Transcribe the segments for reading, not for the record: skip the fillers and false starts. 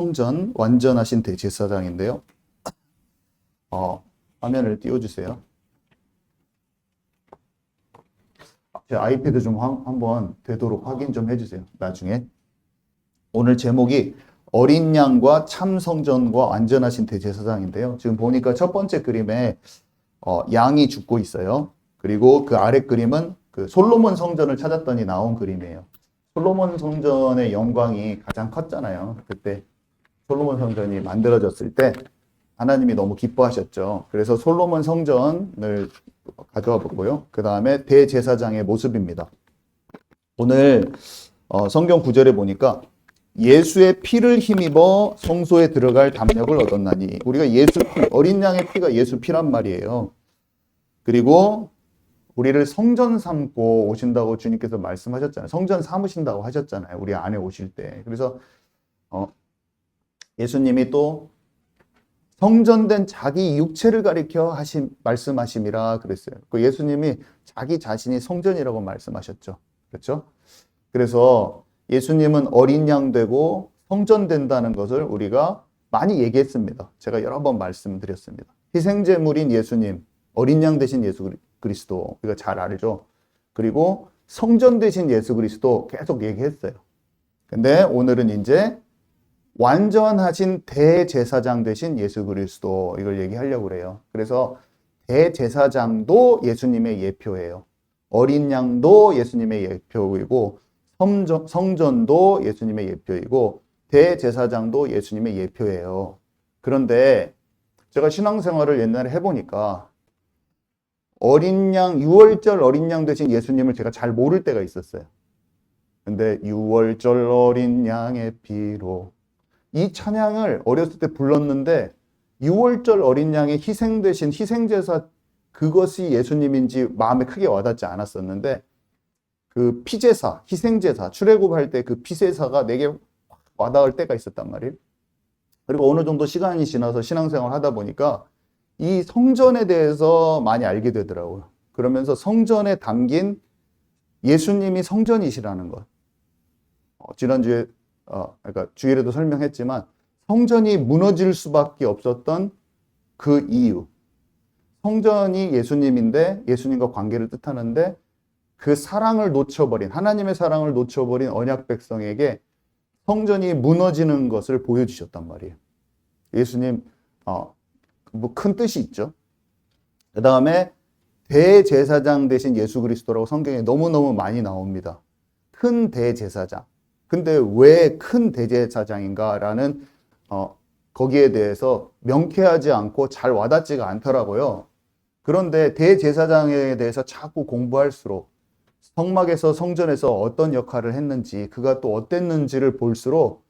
성전 완전하신 대제사장인데요. 화면을 띄워주세요. 제 아이패드 좀 한번 되도록 확인 좀 해주세요. 나중에. 오늘 제목이 어린 양과 참 성전과 완전하신 대제사장인데요. 지금 보니까 첫 번째 그림에 양이 죽고 있어요. 그리고 그 아래 그림은 그 솔로몬 성전을 찾았더니 나온 그림이에요. 솔로몬 성전의 영광이 가장 컸잖아요. 그때 솔로몬 성전이 만들어졌을 때 하나님이 너무 기뻐하셨죠. 그래서 솔로몬 성전을 가져와 보고요. 그 다음에 대제사장의 모습입니다. 오늘 성경 구절에 보니까 예수의 피를 힘입어 성소에 들어갈 담력을 얻었나니, 우리가 예수 피, 어린 양의 피가 예수 피란 말이에요. 그리고 우리를 성전 삼고 오신다고 주님께서 말씀하셨잖아요. 성전 삼으신다고 하셨잖아요. 우리 안에 오실 때. 그래서 예수님이 또 성전된 자기 육체를 가리켜 말씀하심이라 그랬어요. 그 예수님이 자기 자신이 성전이라고 말씀하셨죠. 그렇죠? 그래서 예수님은 어린 양 되고 성전 된다는 것을 우리가 많이 얘기했습니다. 제가 여러 번 말씀드렸습니다. 희생제물인 예수님, 어린 양 되신 예수 그리스도, 우리가 잘 알죠. 그리고 성전 되신 예수 그리스도 계속 얘기했어요. 근데 오늘은 이제 완전하신 대제사장 되신 예수 그리스도, 이걸 얘기하려고 그래요. 그래서 대제사장도 예수님의 예표예요. 어린 양도 예수님의 예표이고, 성전도 예수님의 예표이고, 대제사장도 예수님의 예표예요. 그런데 제가 신앙생활을 옛날에 해보니까 어린 양, 유월절 어린 양 되신 예수님을 제가 잘 모를 때가 있었어요. 근데 유월절 어린 양의 피로, 이 찬양을 어렸을 때 불렀는데 6월절 어린 양의 희생 대신 희생제사, 그것이 예수님인지 마음에 크게 와닿지 않았었는데, 그 피제사, 희생제사, 출애굽할 때 그 피제사가 내게 와닿을 때가 있었단 말이에요. 그리고 어느 정도 시간이 지나서 신앙생활 하다 보니까 이 성전에 대해서 많이 알게 되더라고요. 그러면서 성전에 담긴 예수님이 성전이시라는 것. 지난주에 그러니까 주일에도 설명했지만 성전이 무너질 수밖에 없었던 그 이유. 성전이 예수님인데, 예수님과 관계를 뜻하는데, 그 사랑을 놓쳐버린, 하나님의 사랑을 놓쳐버린 언약 백성에게 성전이 무너지는 것을 보여주셨단 말이에요. 예수님, 뭐 큰 뜻이 있죠. 그 다음에 대제사장 되신 예수 그리스도라고 성경에 너무너무 많이 나옵니다. 큰 대제사장. 근데 왜 큰 대제사장인가라는 거기에 대해서 명쾌하지 않고 잘 와닿지가 않더라고요. 그런데 대제사장에 대해서 자꾸 공부할수록, 성막에서 성전에서 어떤 역할을 했는지, 그가 또 어땠는지를 볼수록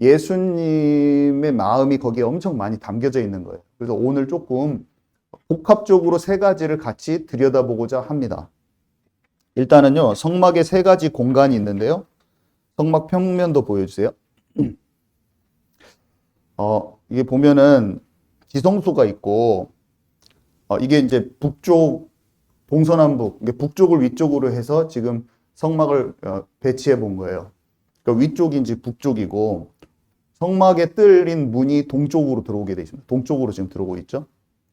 예수님의 마음이 거기에 엄청 많이 담겨져 있는 거예요. 그래서 오늘 조금 복합적으로 세 가지를 같이 들여다보고자 합니다. 일단은요, 성막에 세 가지 공간이 있는데요. 성막 평면도 보여주세요. 이게 보면은 지성소가 있고, 이게 이제 북쪽, 동서남북, 이게 북쪽을 위쪽으로 해서 지금 성막을 배치해 본 거예요. 그러니까 위쪽인지 북쪽이고, 성막에 뚫린 문이 동쪽으로 들어오게 되어 있습니다. 동쪽으로 지금 들어오고 있죠.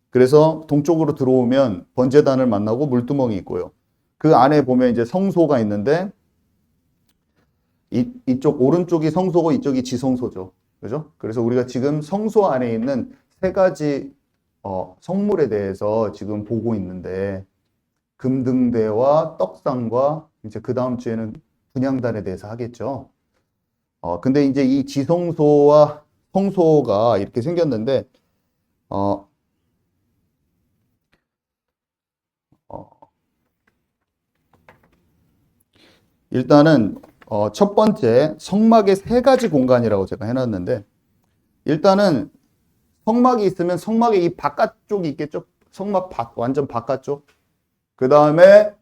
그래서 동쪽으로 들어오면 번제단을 만나고 물두멍이 있고요. 그 안에 보면 이제 성소가 있는데, 이쪽 오른쪽이 성소고 이쪽이 지성소죠. 그죠? 그래서 우리가 지금 성소 안에 있는 세 가지 성물에 대해서 지금 보고 있는데, 금등대와 떡상과 이제 그 다음 주에는 분향단에 대해서 하겠죠. 근데 이제 이 지성소와 성소가 이렇게 생겼는데, 일단은 첫 번째 성막의 세 가지 공간이라고 제가 해놨는데, 일단은 성막이 있으면 성막의 이 바깥쪽이 있겠죠. 성막 완전 바깥쪽. 그 다음에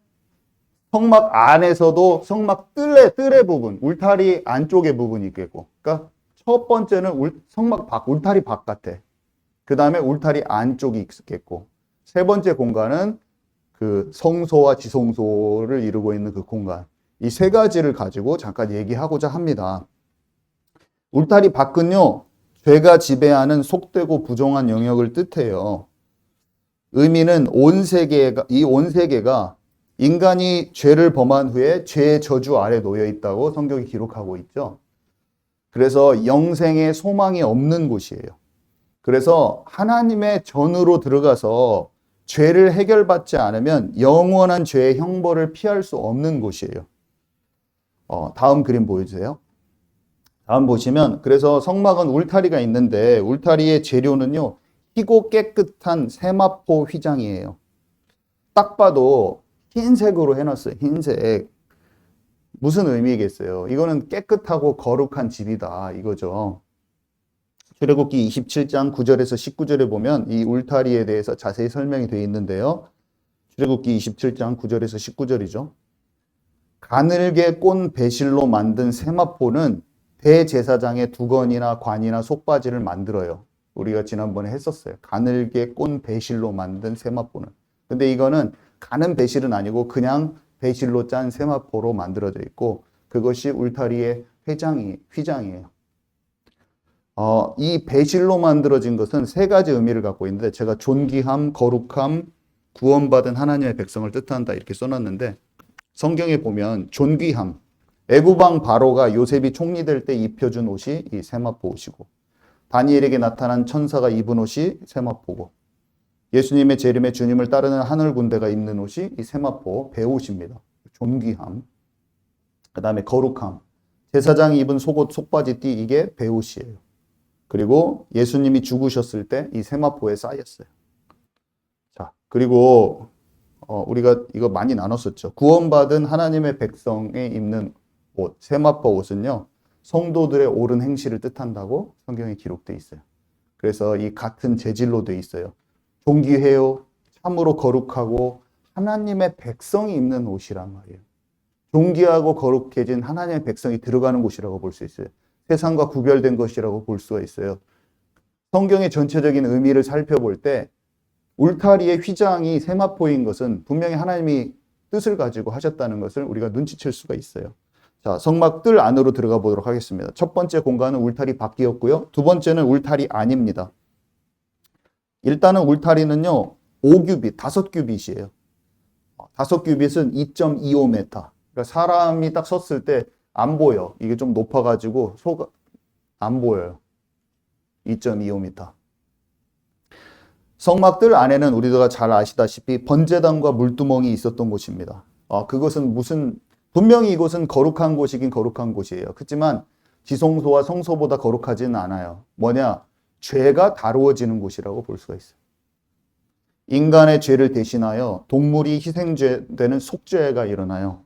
성막 안에서도 성막 뜰의 부분, 울타리 안쪽의 부분이 있겠고. 그러니까 첫 번째는 성막 울타리 바깥에. 그 다음에 울타리 안쪽이 있겠고. 세 번째 공간은 그 성소와 지성소를 이루고 있는 그 공간. 이 세 가지를 가지고 잠깐 얘기하고자 합니다. 울타리 밖은요, 죄가 지배하는 속되고 부정한 영역을 뜻해요. 의미는 이 온 세계가 인간이 죄를 범한 후에 죄의 저주 아래 놓여 있다고 성경이 기록하고 있죠. 그래서 영생의 소망이 없는 곳이에요. 그래서 하나님의 전으로 들어가서 죄를 해결받지 않으면 영원한 죄의 형벌을 피할 수 없는 곳이에요. 다음 그림 보여주세요. 다음 보시면 그래서 성막은 울타리가 있는데 울타리의 재료는요. 희고 깨끗한 세마포 휘장이에요. 딱 봐도 흰색으로 해놨어요. 흰색. 무슨 의미겠어요? 이거는 깨끗하고 거룩한 집이다 이거죠. 출애굽기 27장 9절에서 19절에 보면 이 울타리에 대해서 자세히 설명이 되어 있는데요. 출애굽기 27장 9절에서 19절이죠. 가늘게 꼰 배실로 만든 세마포는 대제사장의 두건이나 관이나 속바지를 만들어요. 우리가 지난번에 했었어요. 가늘게 꼰 배실로 만든 세마포는. 근데 이거는 가는 배실은 아니고 그냥 배실로 짠 세마포로 만들어져 있고 그것이 울타리의 휘장이에요. 이 배실로 만들어진 것은 세 가지 의미를 갖고 있는데 제가 존귀함, 거룩함, 구원받은 하나님의 백성을 뜻한다 이렇게 써놨는데 성경에 보면 존귀함, 애굽왕 바로가 요셉이 총리될 때 입혀준 옷이 이 세마포 옷이고 다니엘에게 나타난 천사가 입은 옷이 세마포고 예수님의 재림에 주님을 따르는 하늘 군대가 입는 옷이 이 세마포 배옷입니다. 존귀함. 그 다음에 거룩함. 제사장이 입은 속옷, 속바지띠 이게 배옷이에요. 그리고 예수님이 죽으셨을 때 이 세마포에 쌓였어요. 자, 그리고 우리가 이거 많이 나눴었죠. 구원받은 하나님의 백성에 입는 옷, 세마포 옷은요. 성도들의 옳은 행실을 뜻한다고 성경에 기록되어 있어요. 그래서 이 같은 재질로 되어 있어요. 존귀해요. 참으로 거룩하고 하나님의 백성이 입는 옷이란 말이에요. 존귀하고 거룩해진 하나님의 백성이 들어가는 곳이라고 볼 수 있어요. 세상과 구별된 것이라고 볼 수가 있어요. 성경의 전체적인 의미를 살펴볼 때 울타리의 휘장이 세마포인 것은 분명히 하나님이 뜻을 가지고 하셨다는 것을 우리가 눈치챌 수가 있어요. 자, 성막 뜰 안으로 들어가 보도록 하겠습니다. 첫 번째 공간은 울타리 밖이었고요. 두 번째는 울타리 안입니다. 일단은 울타리는요, 5규빗, 5규빗이에요. 5규빗은 2.25m. 그러니까 사람이 딱 섰을 때 안 보여. 이게 좀 높아가지고 안 보여요. 2.25m. 성막들 안에는 우리가 잘 아시다시피 번제단과 물두멍이 있었던 곳입니다. 그것은 분명히 이곳은 거룩한 곳이긴 거룩한 곳이에요. 그렇지만 지성소와 성소보다 거룩하지는 않아요. 뭐냐? 죄가 다루어지는 곳이라고 볼 수가 있어요. 인간의 죄를 대신하여 동물이 희생되는 속죄가 일어나요.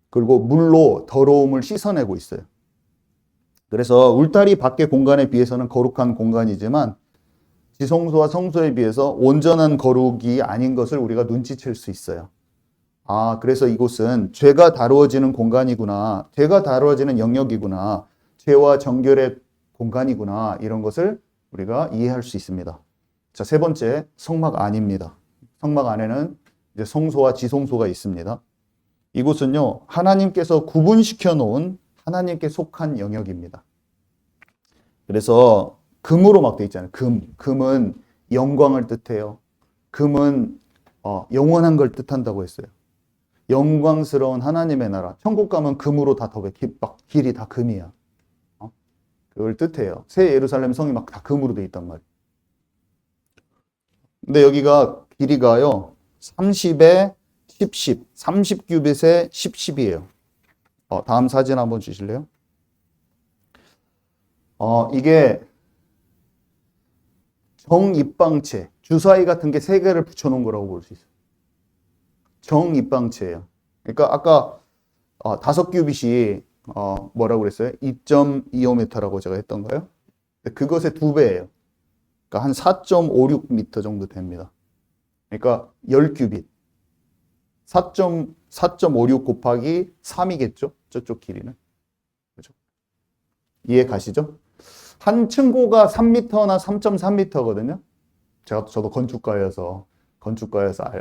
그리고 물로 더러움을 씻어내고 있어요. 그래서 울타리 밖의 공간에 비해서는 거룩한 공간이지만 지성소와 성소에 비해서 온전한 거룩이 아닌 것을 우리가 눈치챌 수 있어요. 그래서 이곳은 죄가 다루어지는 공간이구나. 죄가 다루어지는 영역이구나. 죄와 정결의 공간이구나. 이런 것을 우리가 이해할 수 있습니다. 자, 세 번째, 성막 안입니다. 성막 안에는 이제 성소와 지성소가 있습니다. 이곳은요, 하나님께서 구분시켜 놓은 하나님께 속한 영역입니다. 그래서 금으로 막 돼 있잖아요. 금은 영광을 뜻해요. 금은 영원한 걸 뜻한다고 했어요. 영광스러운 하나님의 나라. 천국 가면 금으로 다 길이 다 금이야. 그걸 뜻해요. 새 예루살렘 성이 막 다 금으로 돼 있단 말이에요. 근데 여기가 길이가요, 30에 10, 30규빗에 10이에요. 다음 사진 한번 주실래요? 이게 정입방체, 주사위 같은 게 3개를 붙여놓은 거라고 볼 수 있어요. 정입방체예요. 그러니까 아까 5규빗이 뭐라고 그랬어요? 2.25m라고 제가 했던가요? 그것의 2배예요. 그러니까 한 4.56m 정도 됩니다. 그러니까 10규빗. 4.56 곱하기 3이겠죠? 저쪽 길이는. 그죠? 이해 가시죠? 한 층고가 3m나 3.3m거든요. 저도 건축가여서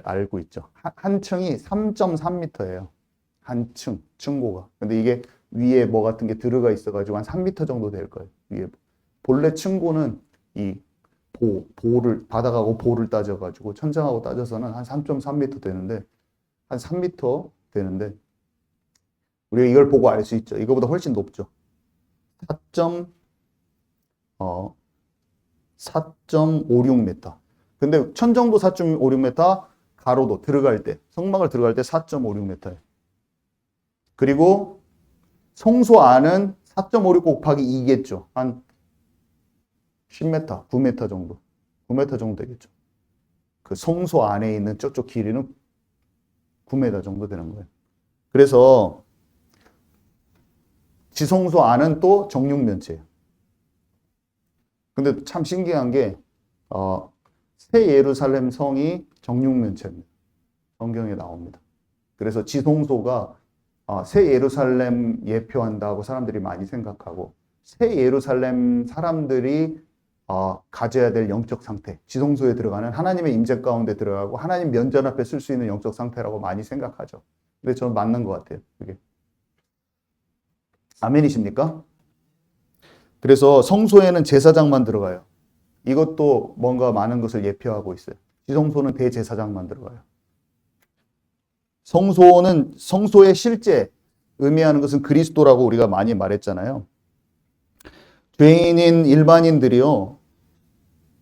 알고 있죠. 한 층이 3.3m예요. 한 층고가. 근데 이게 위에 뭐 같은 게 들어가 있어가지고 한 3m 정도 될 거예요. 위에. 본래 층고는 이 보를, 바닥하고 보를 따져가지고 천장하고 따져서는 한 3.3m 되는데, 한 3m 되는데, 우리가 이걸 보고 알 수 있죠. 이거보다 훨씬 높죠. 4.56m. 근데 천정도 4.56m, 가로도 들어갈 때, 성막을 들어갈 때 4.56m예요. 그리고 성소 안은 4.56 곱하기 2겠죠. 한 10m, 9m 정도. 9m 정도 되겠죠. 그 성소 안에 있는 저쪽 길이는 9m 정도 되는 거예요. 그래서 지성소 안은 또 정육면체예요. 근데 참 신기한 게 새 예루살렘 성이 정육면체입니다. 성경에 나옵니다. 그래서 지성소가 새 예루살렘 예표한다고 사람들이 많이 생각하고, 새 예루살렘 사람들이 가져야 될 영적 상태, 지성소에 들어가는 하나님의 임재 가운데 들어가고 하나님 면전 앞에 쓸 수 있는 영적 상태라고 많이 생각하죠. 근데 저는 맞는 것 같아요. 그게. 아멘이십니까? 그래서 성소에는 제사장만 들어가요. 이것도 뭔가 많은 것을 예표하고 있어요. 지성소는 대제사장만 들어가요. 성소의 실제 의미하는 것은 그리스도라고 우리가 많이 말했잖아요. 죄인인 일반인들이요,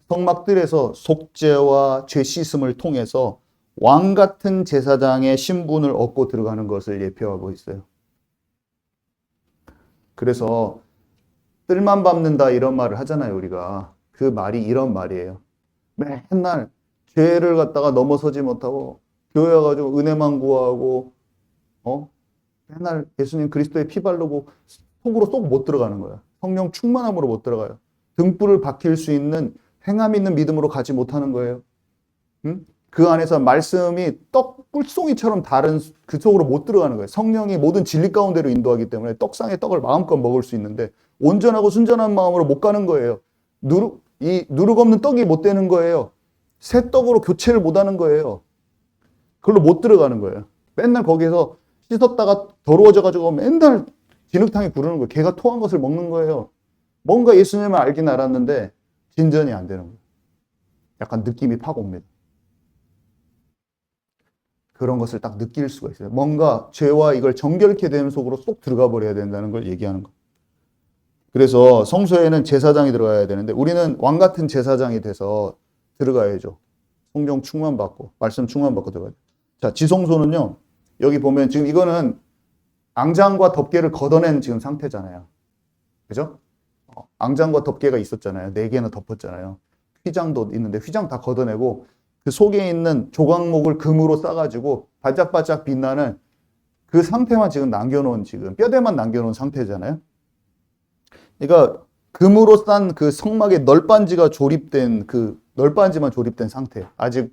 성막들에서 속죄와 죄 씻음을 통해서 왕 같은 제사장의 신분을 얻고 들어가는 것을 예표하고 있어요. 그래서 뜰만 밟는다 이런 말을 하잖아요, 우리가. 그 말이 이런 말이에요. 맨날 죄를 갖다가 넘어서지 못하고 교회 와가지고 은혜만 구하고 맨날 예수님 그리스도의 피 바르고 속으로 쏙 못 들어가는 거야. 성령 충만함으로 못 들어가요. 등불을 밝힐 수 있는 행함 있는 믿음으로 가지 못하는 거예요. 응? 그 안에서 말씀이 떡 꿀송이처럼 다른 그 속으로 못 들어가는 거예요. 성령이 모든 진리 가운데로 인도하기 때문에 떡상의 떡을 마음껏 먹을 수 있는데 온전하고 순전한 마음으로 못 가는 거예요. 누룩 없는 떡이 못 되는 거예요. 새 떡으로 교체를 못 하는 거예요. 그걸로 못 들어가는 거예요. 맨날 거기서 씻었다가 더러워져가지고 맨날 진흙탕에 구르는 거예요. 개가 토한 것을 먹는 거예요. 뭔가 예수님을 알긴 알았는데 진전이 안 되는 거예요. 약간 느낌이 확 옵니다. 그런 것을 딱 느낄 수가 있어요. 뭔가 죄와 이걸 정결케 되는 속으로 쏙 들어가 버려야 된다는 걸 얘기하는 거예요. 그래서 성소에는 제사장이 들어가야 되는데 우리는 왕 같은 제사장이 돼서 들어가야죠. 성령 충만 받고 말씀 충만 받고 들어가야죠. 자, 지성소는요. 여기 보면 지금 이거는 앙장과 덮개를 걷어낸 지금 상태잖아요. 그죠? 앙장과 덮개가 있었잖아요. 4개나 덮었잖아요. 휘장도 있는데 휘장 다 걷어내고 그 속에 있는 조각목을 금으로 싸가지고 반짝반짝 빛나는 그 상태만 지금 남겨놓은 지금 뼈대만 남겨놓은 상태잖아요. 그러니까 금으로 싼 그 성막의 널빤지가 조립된 그 널빤지만 조립된 상태. 아직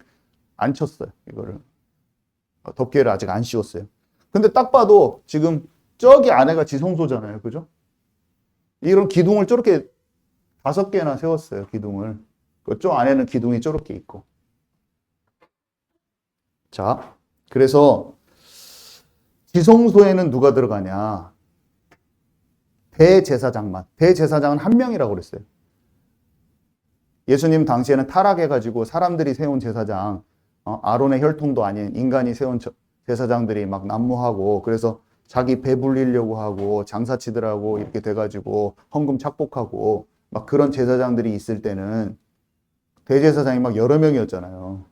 안 쳤어요. 이거를 덮개를 아직 안 씌웠어요. 근데 딱 봐도 지금 저기 안에가 지성소잖아요. 그죠? 이런 기둥을 저렇게 5개나 세웠어요. 기둥을. 저 안에는 기둥이 저렇게 있고. 자, 그래서 지성소에는 누가 들어가냐? 대제사장만. 대제사장은 한 명이라고 그랬어요. 예수님 당시에는 타락해가지고 사람들이 세운 제사장, 아론의 혈통도 아닌 인간이 세운 제사장들이 막 난무하고 그래서 자기 배 불리려고 하고 장사치들하고 이렇게 돼가지고 헌금 착복하고 막 그런 제사장들이 있을 때는 대제사장이 막 여러 명이었잖아요.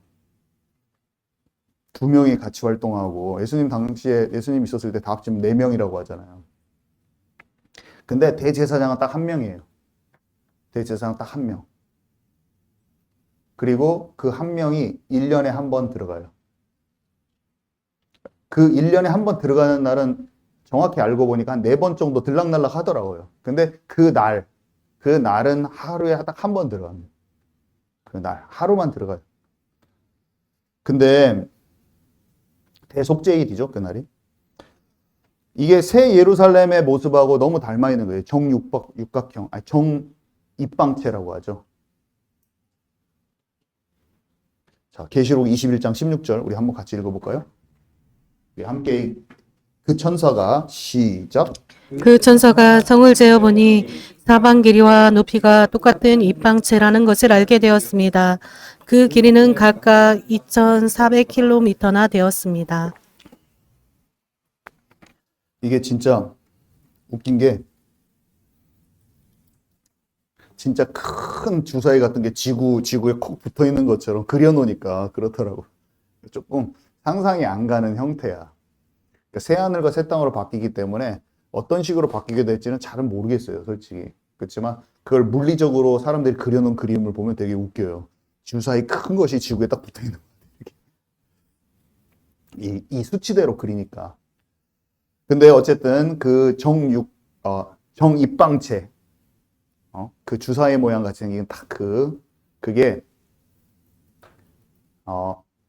2명이 같이 활동하고 예수님 당시에 예수님 있었을 때 다 합치면 4명이라고 하잖아요. 근데 대제사장은 딱 1명이에요. 대제사장은 딱 1명. 그리고 그 1명이 1년에 한 번 들어가요. 그 1년에 한 번 들어가는 날은 정확히 알고 보니까 한 4번 정도 들락날락 하더라고요. 근데 그 날은 하루에 딱 한 번 들어갑니다. 그 날, 하루만 들어가요. 근데 대속죄일이죠, 그날이. 이게 새 예루살렘의 모습하고 너무 닮아 있는 거예요. 정육각형, 아니 정입방체라고 하죠. 자, 계시록 21장 16절 우리 한번 같이 읽어볼까요? 우리 함께 그 천사가 시작. 그 천사가 성을 재어보니 사방 길이와 높이가 똑같은 입방체라는 것을 알게 되었습니다. 그 길이는 각각 2,400km나 되었습니다. 이게 진짜 웃긴 게 진짜 큰 주사위 같은 게 지구에 콕 붙어 있는 것처럼 그려놓으니까 그렇더라고. 조금 상상이 안 가는 형태야. 그러니까 새하늘과 새 땅으로 바뀌기 때문에 어떤 식으로 바뀌게 될지는 잘은 모르겠어요, 솔직히. 그렇지만 그걸 물리적으로 사람들이 그려놓은 그림을 보면 되게 웃겨요. 주사위 큰 것이 지구에 딱 붙어 있는 거예요. 이 수치대로 그리니까. 근데 어쨌든 그 정입방체, 그 주사위 모양 같이 생긴 그게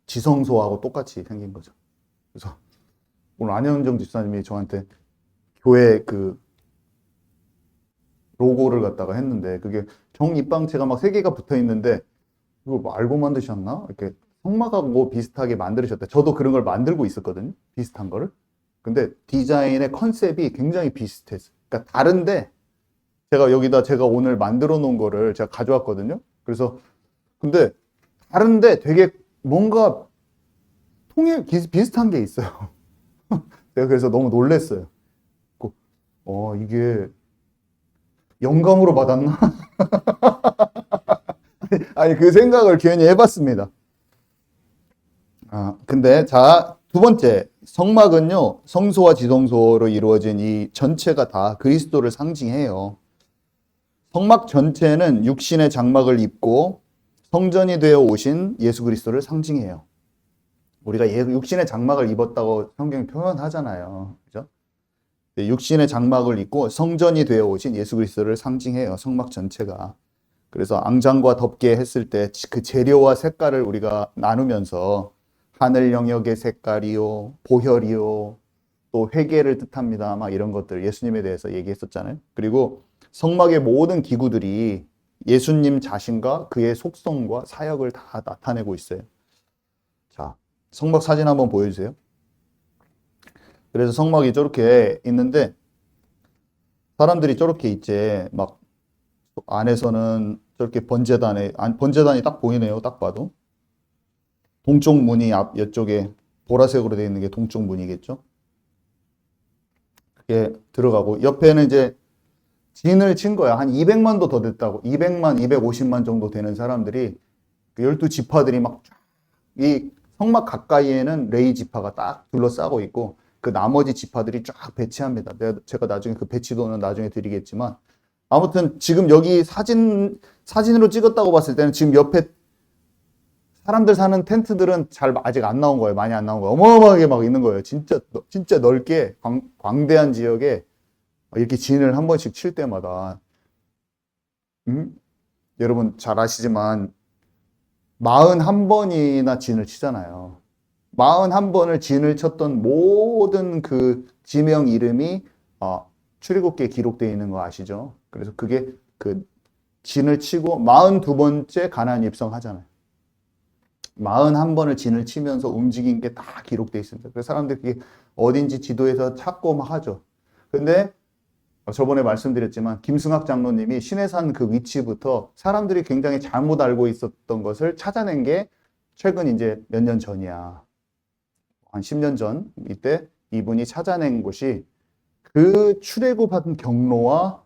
지성소하고 똑같이 생긴 거죠. 그래서 오늘 안현정 집사님이 저한테 교회 그 로고를 갖다가 했는데 그게 정입방체가 막 세 개가 붙어 있는데 이거 뭐 알고 만드셨나? 이렇게 성막하고 비슷하게 만들으셨대. 저도 그런 걸 만들고 있었거든요. 비슷한 거를. 근데 디자인의 컨셉이 굉장히 비슷했어요. 그러니까 다른데 제가 오늘 만들어 놓은 거를 제가 가져왔거든요. 그래서 근데 다른데 되게 뭔가 비슷한 게 있어요. 제가 그래서 너무 놀랐어요. 이게 영감으로 받았나? 아니, 그 생각을 괜히 해봤습니다. 근데 자, 두 번째, 성막은요, 성소와 지성소로 이루어진 이 전체가 다 그리스도를 상징해요. 성막 전체는 육신의 장막을 입고 성전이 되어 오신 예수 그리스도를 상징해요. 우리가 육신의 장막을 입었다고 성경이 표현하잖아요. 그죠? 육신의 장막을 입고 성전이 되어 오신 예수 그리스도를 상징해요. 성막 전체가. 그래서 앙장과 덮개 했을 때 그 재료와 색깔을 우리가 나누면서 하늘 영역의 색깔이요, 보혈이요, 또 회개를 뜻합니다. 막 이런 것들 예수님에 대해서 얘기했었잖아요. 그리고 성막의 모든 기구들이 예수님 자신과 그의 속성과 사역을 다 나타내고 있어요. 자, 성막 사진 한번 보여주세요. 그래서 성막이 저렇게 있는데 사람들이 저렇게 있지. 막 안에서는 저렇게 번제단이 딱 보이네요. 딱 봐도. 동쪽 문이 이쪽에 보라색으로 되어 있는 게 동쪽 문이겠죠. 그게 들어가고 옆에는 이제 진을 친 거야. 한 200만도 더 됐다고. 200만, 250만 정도 되는 사람들이 그 12지파들이 막 이 성막 가까이에는 레위 지파가 딱 둘러싸고 있고 그 나머지 지파들이 쫙 배치합니다. 제가 나중에 그 배치도는 나중에 드리겠지만 아무튼 지금 여기 사진으로 찍었다고 봤을 때는 지금 옆에 사람들 사는 텐트들은 아직 안 나온 거예요. 많이 안 나온 거예요. 어마어마하게 막 있는 거예요. 진짜 넓게 광대한 지역에 이렇게 진을 한 번씩 칠 때마다 여러분 잘 아시지만 41번이나 진을 치잖아요. 41번을 진을 쳤던 모든 그 지명 이름이 출애굽기에 기록되어 있는 거 아시죠? 그래서 그게 그 진을 치고 42번째 가나안 입성하잖아요. 41번을 진을 치면서 움직인 게 다 기록되어 있습니다. 그래서 사람들이 그게 어딘지 지도에서 찾고 막 하죠. 근데 저번에 말씀드렸지만 김승학 장로님이 신해산 그 위치부터 사람들이 굉장히 잘못 알고 있었던 것을 찾아낸 게 최근 이제 몇 년 전이야. 한 10년 전 이때 이분이 찾아낸 곳이 그 출애굽한 경로와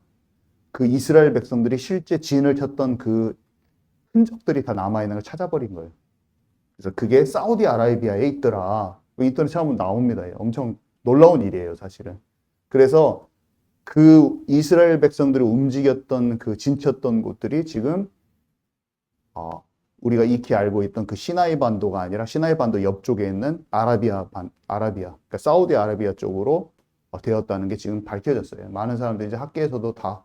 그 이스라엘 백성들이 실제 진을 쳤던 그 흔적들이 다 남아있는 걸 찾아버린 거예요. 그래서 그게 사우디아라비아에 있더라. 인터넷 찾아보면 나옵니다. 엄청 놀라운 일이에요, 사실은. 그래서 그 이스라엘 백성들이 움직였던 그 진쳤던 곳들이 지금 우리가 익히 알고 있던 그 시나이 반도가 아니라 시나이 반도 옆쪽에 있는 그러니까 사우디아라비아 쪽으로 되었다는 게 지금 밝혀졌어요. 많은 사람들이 이제 학계에서도 다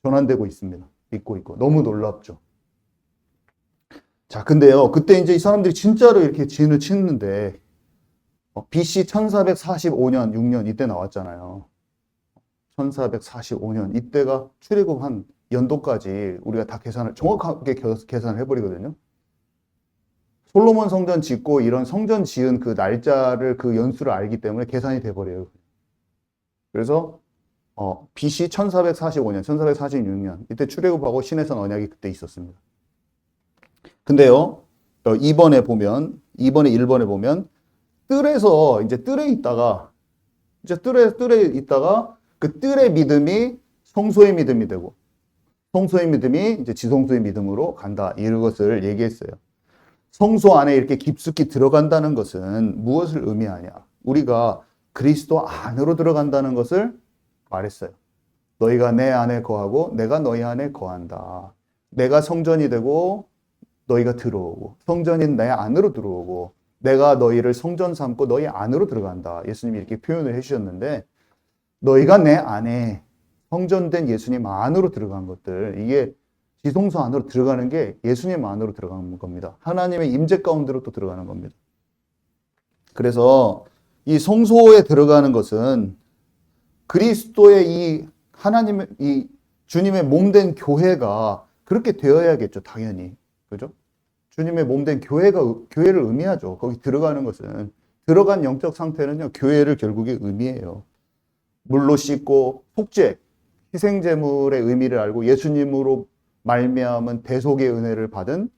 전환되고 있습니다. 믿고 있고 너무 놀랍죠. 자, 근데요, 그때 이제 이 사람들이 진짜로 이렇게 진을 치는데 BC 1445년, 6년 이때 나왔잖아요. 1445년 이때가 출애굽 한 연도까지 우리가 다 정확하게 계산을 해버리거든요. 솔로몬 성전 짓고 이런 성전 지은 그 날짜를 그 연수를 알기 때문에 계산이 돼버려요. 그래서 BC 1445년, 1446년 이때 출애굽하고 신의 선 언약이 그때 있었습니다. 근데요, 2번에 1번에 보면 뜰에서 이제 뜰에 있다가 그 뜰의 믿음이 성소의 믿음이 되고 성소의 믿음이 이제 지성소의 믿음으로 간다. 이것을 얘기했어요. 성소 안에 이렇게 깊숙이 들어간다는 것은 무엇을 의미하냐? 우리가 그리스도 안으로 들어간다는 것을 말했어요. 너희가 내 안에 거하고 내가 너희 안에 거한다. 내가 성전이 되고 너희가 들어오고 성전인 내 안으로 들어오고 내가 너희를 성전 삼고 너희 안으로 들어간다. 예수님이 이렇게 표현을 해주셨는데 너희가 내 안에 성전된 예수님 안으로 들어간 것들, 이게 지성소 안으로 들어가는 게 예수님 안으로 들어가는 겁니다. 하나님의 임재 가운데로 또 들어가는 겁니다. 그래서 이 성소에 들어가는 것은 그리스도의 이 하나님의 이 주님의 몸된 교회가 그렇게 되어야겠죠, 당연히. 그죠? 주님의 몸된 교회를 의미하죠. 거기 들어가는 것은 들어간 영적 상태는요, 교회를 결국에 의미해요. 물로 씻고 속죄, 희생제물의 의미를 알고 예수님으로 말미암은 대속의 은혜를 받은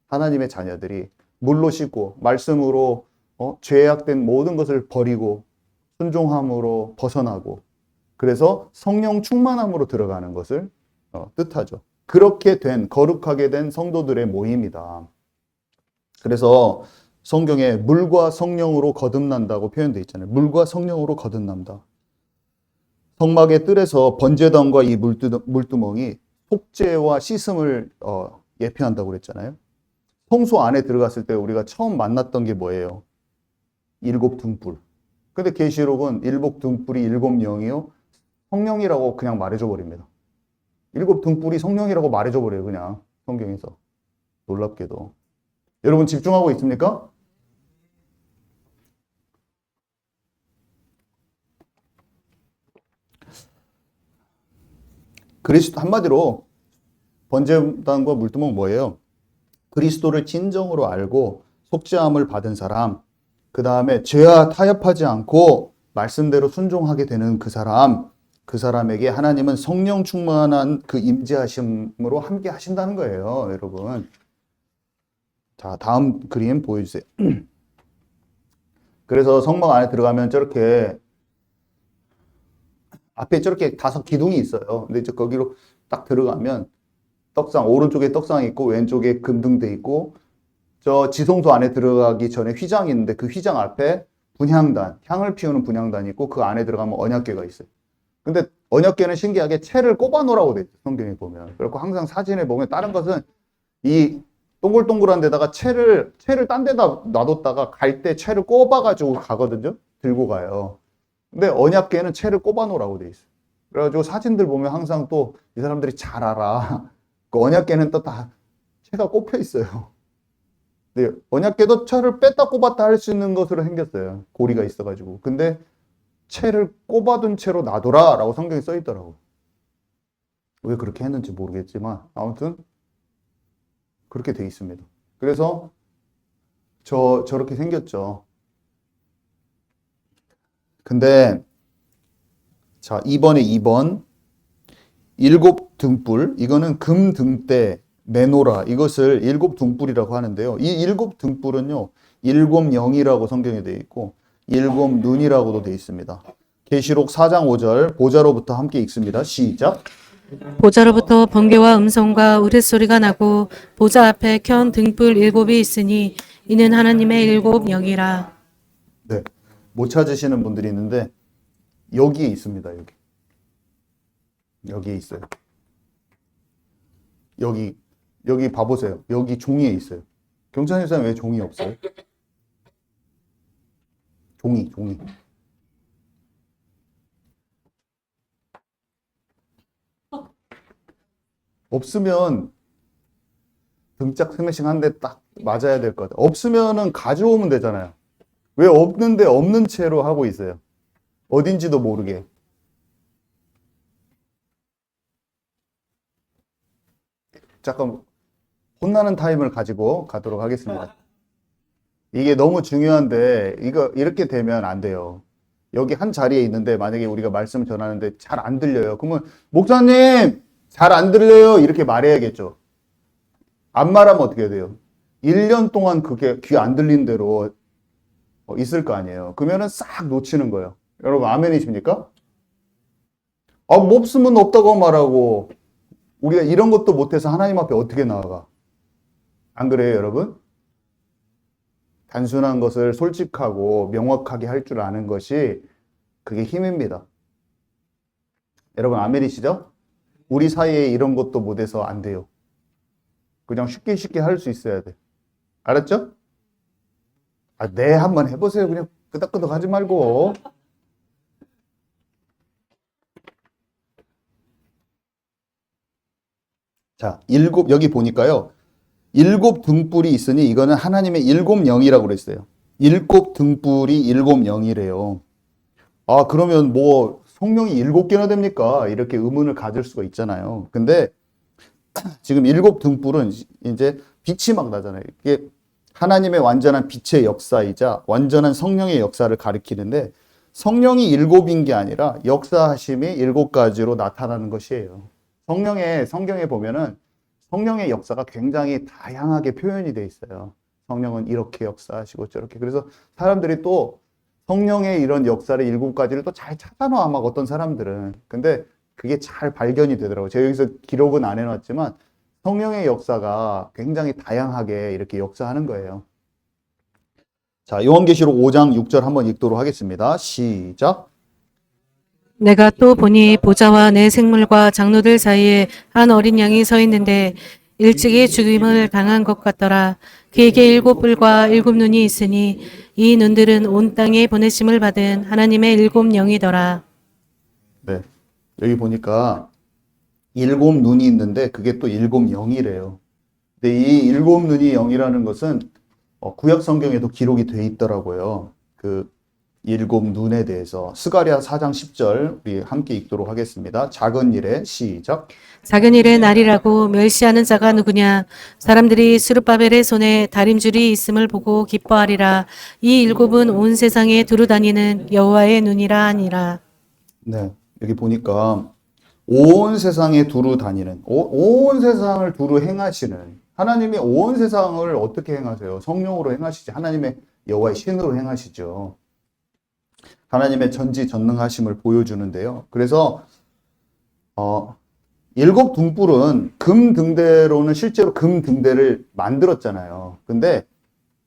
하나님의 자녀들이 물로 씻고 말씀으로 죄악된 모든 것을 버리고 순종함으로 벗어나고 그래서 성령 충만함으로 들어가는 것을 뜻하죠. 그렇게 된 거룩하게 된 성도들의 모임이다. 그래서 성경에 물과 성령으로 거듭난다고 표현되어 있잖아요. 물과 성령으로 거듭난다. 성막의 뜰에서 번제단과 이 물두멍이 속죄와 씻음을 예표한다고 그랬잖아요. 성소 안에 들어갔을 때 우리가 처음 만났던 게 뭐예요? 7 등불. 근데 계시록은 7 등불이 7 영이요. 성령이라고 그냥 말해줘 버립니다. 7 등불이 성령이라고 말해줘 버려요. 그냥 성경에서. 놀랍게도. 여러분 집중하고 있습니까? 한마디로 번제단과 물두멍 뭐예요? 그리스도를 진정으로 알고 속죄함을 받은 사람, 그 다음에 죄와 타협하지 않고 말씀대로 순종하게 되는 그 사람에게 하나님은 성령 충만한 그 임재하심으로 함께 하신다는 거예요, 여러분. 자, 다음 그림 보여주세요. 그래서 성막 안에 들어가면 저렇게 앞에 저렇게 5 기둥이 있어요. 근데 이제 거기로 딱 들어가면 떡상, 오른쪽에 떡상이 있고 왼쪽에 금등대 있고 저 지성소 안에 들어가기 전에 휘장이 있는데 그 휘장 앞에 분향단, 향을 피우는 분향단이 있고 그 안에 들어가면 언약궤가 있어요. 근데 언약궤는 신기하게 채를 꼽아 놓으라고 돼 있어요. 성경에 보면. 그리고 항상 사진에 보면 다른 것은 이 동글동글한 데다가 채를 딴 데다 놔뒀다가 갈 때 채를 꼽아가지고 가거든요. 들고 가요. 근데 언약궤는 채를 꼽아 놓으라고 돼 있어요. 그래가지고 사진들 보면 항상 또 이 사람들이 잘 알아. 그 언약궤는 또 다 채가 꼽혀 있어요. 근데 언약궤도 채를 뺐다 꼽았다 할 수 있는 것으로 생겼어요. 고리가 있어가지고. 근데 채를 꼽아둔 채로 놔둬라 라고 성경에 써 있더라고. 왜 그렇게 했는지 모르겠지만 아무튼 그렇게 돼 있습니다. 그래서 저렇게 생겼죠. 근데 자, 2번 7 등불, 이거는 금 등대 메노라, 이것을 7 등불이라고 하는데요. 이 7 등불은요 7 영이라고 성경에 되어 있고 7 눈이라고도 되어 있습니다. 계시록 4장 5절 보좌로부터 함께 읽습니다. 시작. 보좌로부터 번개와 음성과 우레소리가 나고 보좌 앞에 켠 등불 7이 있으니 이는 하나님의 7 영이라. 네, 못 찾으시는 분들이 있는데 여기에 있습니다. 여기에 있어요. 여기 봐보세요. 여기 종이에 있어요. 경찰에서는 왜 종이 없어요? 종이. 없으면 등짝 스매싱 한 대 딱 맞아야 될 것 같아요. 없으면은 가져오면 되잖아요. 왜 없는데 없는 채로 하고 있어요? 어딘지도 모르게. 잠깐 혼나는 타임을 가지고 가도록 하겠습니다. 이게 너무 중요한데 이거 이렇게 되면 안 돼요. 여기 한 자리에 있는데 만약에 우리가 말씀을 전하는데 잘 안 들려요. 그러면 목사님 잘 안 들려요. 이렇게 말해야겠죠. 안 말하면 어떻게 돼요? 1년 동안 그게 귀 안 들린 대로 있을 거 아니에요. 그러면은 싹 놓치는 거예요. 여러분 아멘이십니까? 뭐 없으면 없다고 말하고 우리가 이런 것도 못해서 하나님 앞에 어떻게 나아가? 안 그래요, 여러분? 단순한 것을 솔직하고 명확하게 할 줄 아는 것이 그게 힘입니다. 여러분 아멘이시죠? 우리 사이에 이런 것도 못해서 안 돼요. 그냥 쉽게 쉽게 할 수 있어야 돼. 알았죠? 네, 한번 해보세요. 그냥 끄덕끄덕 하지 말고. 자, 여기 보니까요. 7 등불이 있으니 이거는 하나님의 7 영이라고 그랬어요. 7 등불이 7 영이래요. 그러면 뭐 성령이 7개나 됩니까? 이렇게 의문을 가질 수가 있잖아요. 근데 지금 7 등불은 이제 빛이 막 나잖아요. 이게 하나님의 완전한 빛의 역사이자 완전한 성령의 역사를 가리키는데 성령이 7인 게 아니라 역사하심이 7가지로 나타나는 것이에요. 성경에 보면은 성령의 역사가 굉장히 다양하게 표현이 돼 있어요. 성령은 이렇게 역사하시고 저렇게. 그래서 사람들이 또 성령의 이런 역사를 7가지를 또 잘 찾아놔, 막 어떤 사람들은. 근데 그게 잘 발견이 되더라고요. 제가 여기서 기록은 안 해놨지만 성령의 역사가 굉장히 다양하게 이렇게 역사하는 거예요. 자, 요한계시록 5장 6절 한번 읽도록 하겠습니다. 시작. 내가 또 보니 보좌와 내 생물과 장로들 사이에 한 어린 양이 서 있는데 일찍이 죽임을 당한 것 같더라. 그에게 7 뿔과 7 눈이 있으니 이 눈들은 온 땅에 보내심을 받은 하나님의 7 영이더라. 네, 여기 보니까 7 눈이 있는데 그게 또 7 영이래요. 근데 이 7 눈이 영이라는 것은 구약 성경에도 기록이 돼 있더라고요. 그 7 눈에 대해서 스가랴 4장 10절 우리 함께 읽도록 하겠습니다. 작은 일에 시작. 작은 일의 날이라고 멸시하는 자가 누구냐? 사람들이 스룹바벨의 손에 다림줄이 있음을 보고 기뻐하리라. 이 7은 온 세상에 두루 다니는 여호와의 눈이라 하니라. 네, 여기 보니까 온 세상에 두루 다니는, 온 세상을 두루 행하시는 하나님이 온 세상을 어떻게 행하세요? 성령으로 행하시지. 하나님의 여호와의 신으로 행하시죠. 하나님의 전지전능하심을 보여주는데요. 그래서 7 등불은 금 등대로는 실제로 금 등대를 만들었잖아요. 근데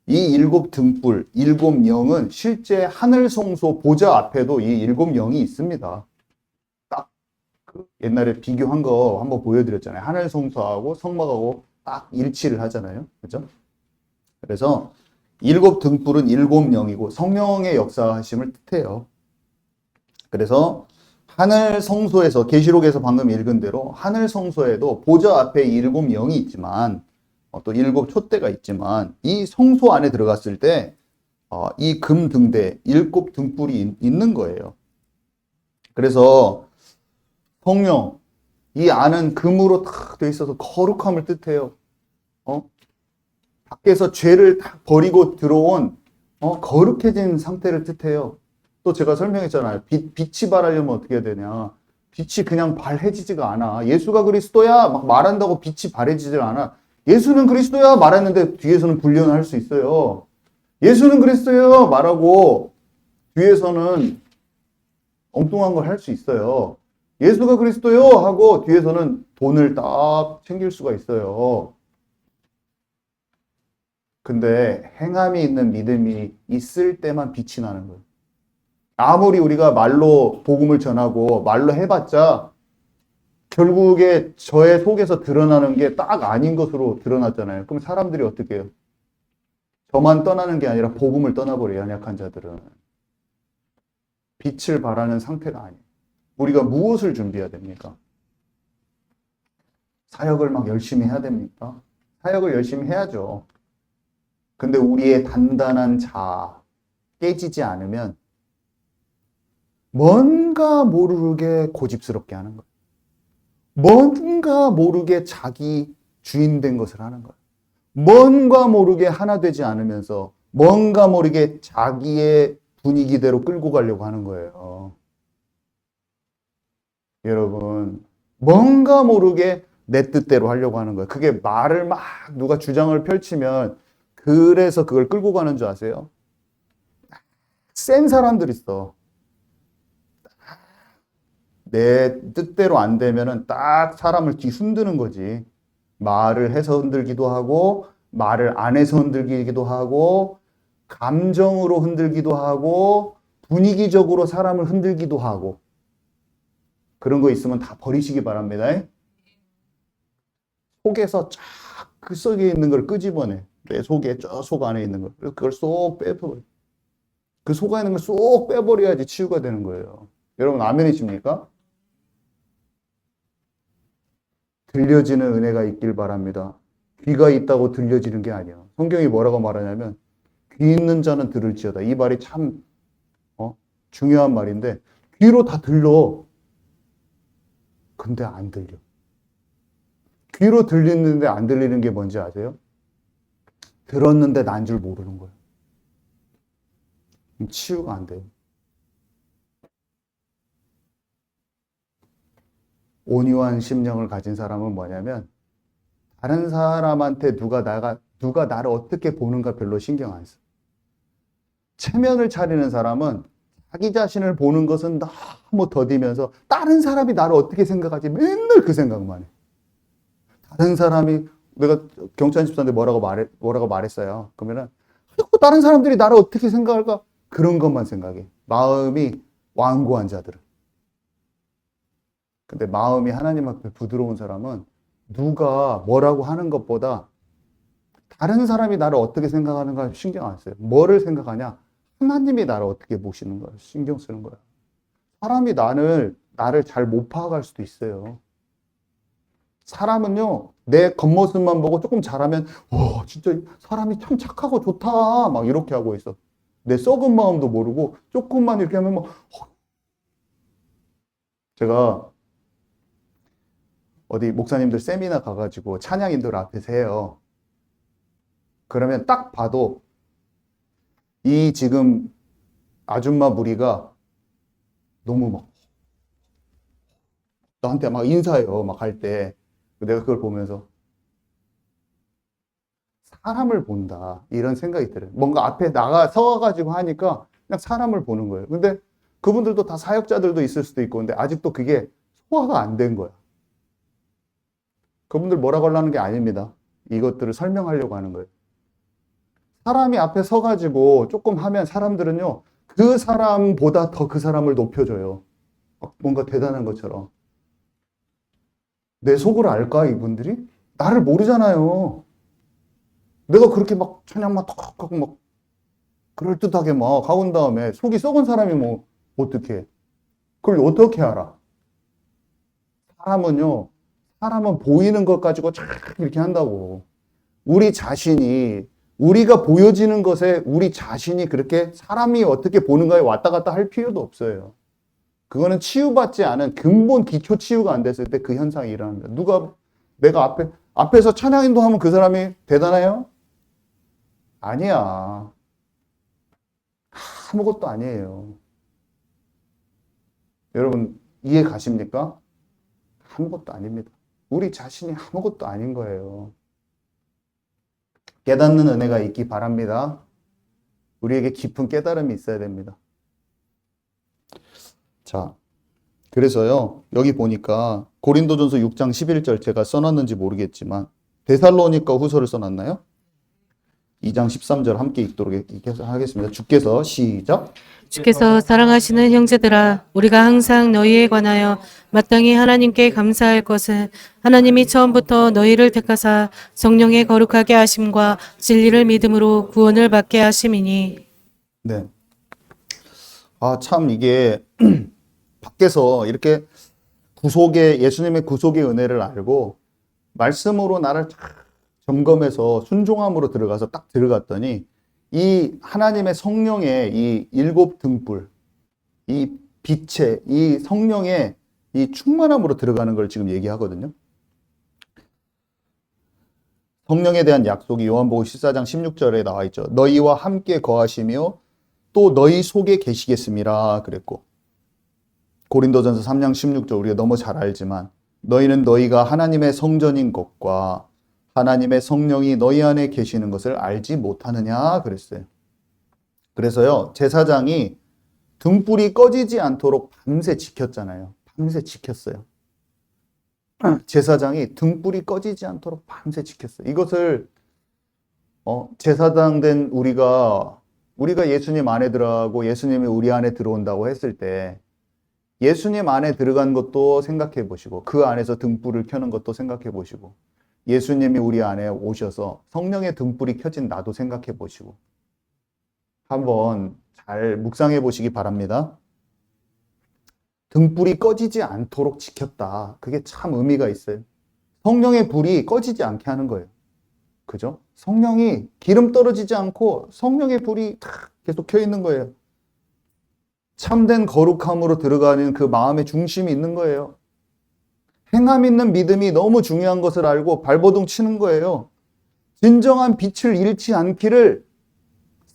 이 7 등불, 7 영은 실제 하늘 성소 보좌 앞에도 이 7 영이 있습니다. 딱 그 옛날에 비교한 거 한번 보여드렸잖아요. 하늘 성소하고 성막하고 딱 일치를 하잖아요. 그죠? 그래서 7 등불은 7 영이고 성령의 역사하심을 뜻해요. 그래서 하늘 성소에서 계시록에서 방금 읽은 대로 하늘 성소에도 보좌 앞에 7 영이 있지만 또 7 촛대가 있지만 이 성소 안에 들어갔을 때 이 금 등대 7 등불이 있는 거예요. 그래서 성령 이 안은 금으로 탁 돼 있어서 거룩함을 뜻해요. 밖에서 죄를 딱 버리고 들어온 거룩해진 상태를 뜻해요. 또 제가 설명했잖아요. 빛이 발하려면 어떻게 해야 되냐. 빛이 그냥 발해지지가 않아. 예수가 그리스도야 막 말한다고 빛이 발해지질 않아. 예수는 그리스도야 말했는데 뒤에서는 불륜을 할 수 있어요. 예수는 그리스도요 말하고 뒤에서는 엉뚱한 걸 할 수 있어요. 예수가 그리스도요 하고 뒤에서는 돈을 딱 챙길 수가 있어요. 근데 행함이 있는 믿음이 있을 때만 빛이 나는 거예요. 아무리 우리가 말로 복음을 전하고 말로 해봤자 결국에 저의 속에서 드러나는 게 딱 아닌 것으로 드러났잖아요. 그럼 사람들이 어떻게 해요? 저만 떠나는 게 아니라 복음을 떠나버려요. 연약한 자들은. 빛을 발하는 상태가 아니에요. 우리가 무엇을 준비해야 됩니까? 사역을 막 열심히 해야 됩니까? 사역을 열심히 해야죠. 근데 우리의 단단한 자아 깨지지 않으면 뭔가 모르게 고집스럽게 하는 거예요. 뭔가 모르게 자기 주인 된 것을 하는 거예요. 뭔가 모르게 하나 되지 않으면서 뭔가 모르게 자기의 분위기대로 끌고 가려고 하는 거예요. 여러분, 뭔가 모르게 내 뜻대로 하려고 하는 거예요. 그게 말을 막 누가 주장을 펼치면 그래서 그걸 끌고 가는 줄 아세요? 센 사람들 있어. 내 뜻대로 안 되면은 딱 사람을 뒤흔드는 거지. 말을 해서 흔들기도 하고, 말을 안 해서 흔들기도 하고, 감정으로 흔들기도 하고, 분위기적으로 사람을 흔들기도 하고. 그런 거 있으면 다 버리시기 바랍니다. 속에서 쫙 그 속에 있는 걸 끄집어내. 내 속에 저 속 안에 있는 걸. 그걸 쏙 빼버려. 그 속에 있는 걸 쏙 빼버려야지 치유가 되는 거예요. 여러분 아멘이십니까? 들려지는 은혜가 있길 바랍니다. 귀가 있다고 들려지는 게 아니야. 성경이 뭐라고 말하냐면 귀 있는 자는 들을지어다. 이 말이 참 중요한 말인데 귀로 다 들려. 근데 안 들려. 귀로 들리는데 안 들리는 게 뭔지 아세요? 들었는데 난 줄 모르는 거예요. 치유가 안 돼요. 온유한 심령을 가진 사람은 뭐냐면 다른 사람한테 누가 나를 어떻게 보는가 별로 신경 안 써. 체면을 차리는 사람은 자기 자신을 보는 것은 너무 더디면서 다른 사람이 나를 어떻게 생각하지 맨날 그 생각만 해. 다른 사람이 내가 경찬 집사한테 뭐라고 말했어요. 그러면은 다른 사람들이 나를 어떻게 생각할까? 그런 것만 생각해. 마음이 완고한 자들은. 근데 마음이 하나님 앞에 부드러운 사람은 누가 뭐라고 하는 것보다 다른 사람이 나를 어떻게 생각하는가 신경 안 써요. 뭐를 생각하냐? 하나님이 나를 어떻게 보시는 거예요. 신경 쓰는 거예요. 사람이 나를 잘 못 파악할 수도 있어요. 사람은요, 내 겉모습만 보고 조금 잘하면, 와, 진짜 사람이 참 착하고 좋다. 막 이렇게 하고 있어. 내 썩은 마음도 모르고 조금만 이렇게 하면 막, 제가 어디 목사님들 세미나 가가지고 찬양인들 앞에서 해요. 그러면 딱 봐도 이 지금 아줌마 무리가 너무 막 나한테 막 인사해요. 막 할 때. 내가 그걸 보면서 사람을 본다. 이런 생각이 들어요. 뭔가 앞에 서가지고 하니까 그냥 사람을 보는 거예요. 근데 그분들도 다 사역자들도 있을 수도 있고, 근데 아직도 그게 소화가 안 된 거야. 그분들 뭐라고 하려는 게 아닙니다. 이것들을 설명하려고 하는 거예요. 사람이 앞에 서가지고 조금 하면 사람들은요, 그 사람보다 더 그 사람을 높여줘요. 뭔가 대단한 것처럼. 내 속을 알까, 이분들이? 나를 모르잖아요. 내가 그렇게 막 찬양만 턱 하고 막 그럴듯하게 막 하고 온 다음에 속이 썩은 사람이 뭐 어떻게 그걸 어떻게 알아? 사람은 보이는 것 가지고 쫙 이렇게 한다고. 우리가 보여지는 것에 우리 자신이 그렇게 사람이 어떻게 보는가에 왔다 갔다 할 필요도 없어요. 그거는 치유받지 않은 근본 기초 치유가 안 됐을 때 그 현상이 일어납니다. 내가 앞에서 찬양 인도하면 그 사람이 대단해요? 아니야. 아무것도 아니에요. 여러분, 이해 가십니까? 아무것도 아닙니다. 우리 자신이 아무것도 아닌 거예요. 깨닫는 은혜가 있기 바랍니다. 우리에게 깊은 깨달음이 있어야 됩니다. 자, 그래서요, 여기 보니까 고린도전서 6장 11절 제가 써놨는지 모르겠지만 데살로니가 후서를 써놨나요? 2장 13절 함께 읽도록 하겠습니다. 주께서 시작. 주께서 사랑하시는 형제들아, 우리가 항상 너희에 관하여 마땅히 하나님께 감사할 것은 하나님이 처음부터 너희를 택하사 성령의 거룩하게 하심과 진리를 믿음으로 구원을 받게 하심이니. 네. 참 이게 밖에서 이렇게 예수님의 구속의 은혜를 알고 말씀으로 나를 점검해서 순종함으로 들어가서 딱 들어갔더니 이 하나님의 성령의 이 일곱 등불, 이 빛의 이 성령의 이 충만함으로 들어가는 걸 지금 얘기하거든요. 성령에 대한 약속이 요한복음 14장 16절에 나와 있죠. 너희와 함께 거하시며 또 너희 속에 계시겠음이라 그랬고, 고린도전서 3장 16절 우리가 너무 잘 알지만 너희는 너희가 하나님의 성전인 것과 하나님의 성령이 너희 안에 계시는 것을 알지 못하느냐 그랬어요. 그래서요, 제사장이 등불이 꺼지지 않도록 밤새 지켰잖아요. 밤새 지켰어요. 제사장이 등불이 꺼지지 않도록 밤새 지켰어요. 이것을 제사장 된 우리가 예수님 안에 들어가고 예수님이 우리 안에 들어온다고 했을 때 예수님 안에 들어간 것도 생각해 보시고 그 안에서 등불을 켜는 것도 생각해 보시고 예수님이 우리 안에 오셔서 성령의 등불이 켜진 나도 생각해 보시고 한번 잘 묵상해 보시기 바랍니다. 등불이 꺼지지 않도록 지켰다. 그게 참 의미가 있어요. 성령의 불이 꺼지지 않게 하는 거예요. 그죠? 성령이 기름 떨어지지 않고 성령의 불이 계속 켜 있는 거예요. 참된 거룩함으로 들어가는 그 마음의 중심이 있는 거예요. 행함 있는 믿음이 너무 중요한 것을 알고 발버둥 치는 거예요. 진정한 빛을 잃지 않기를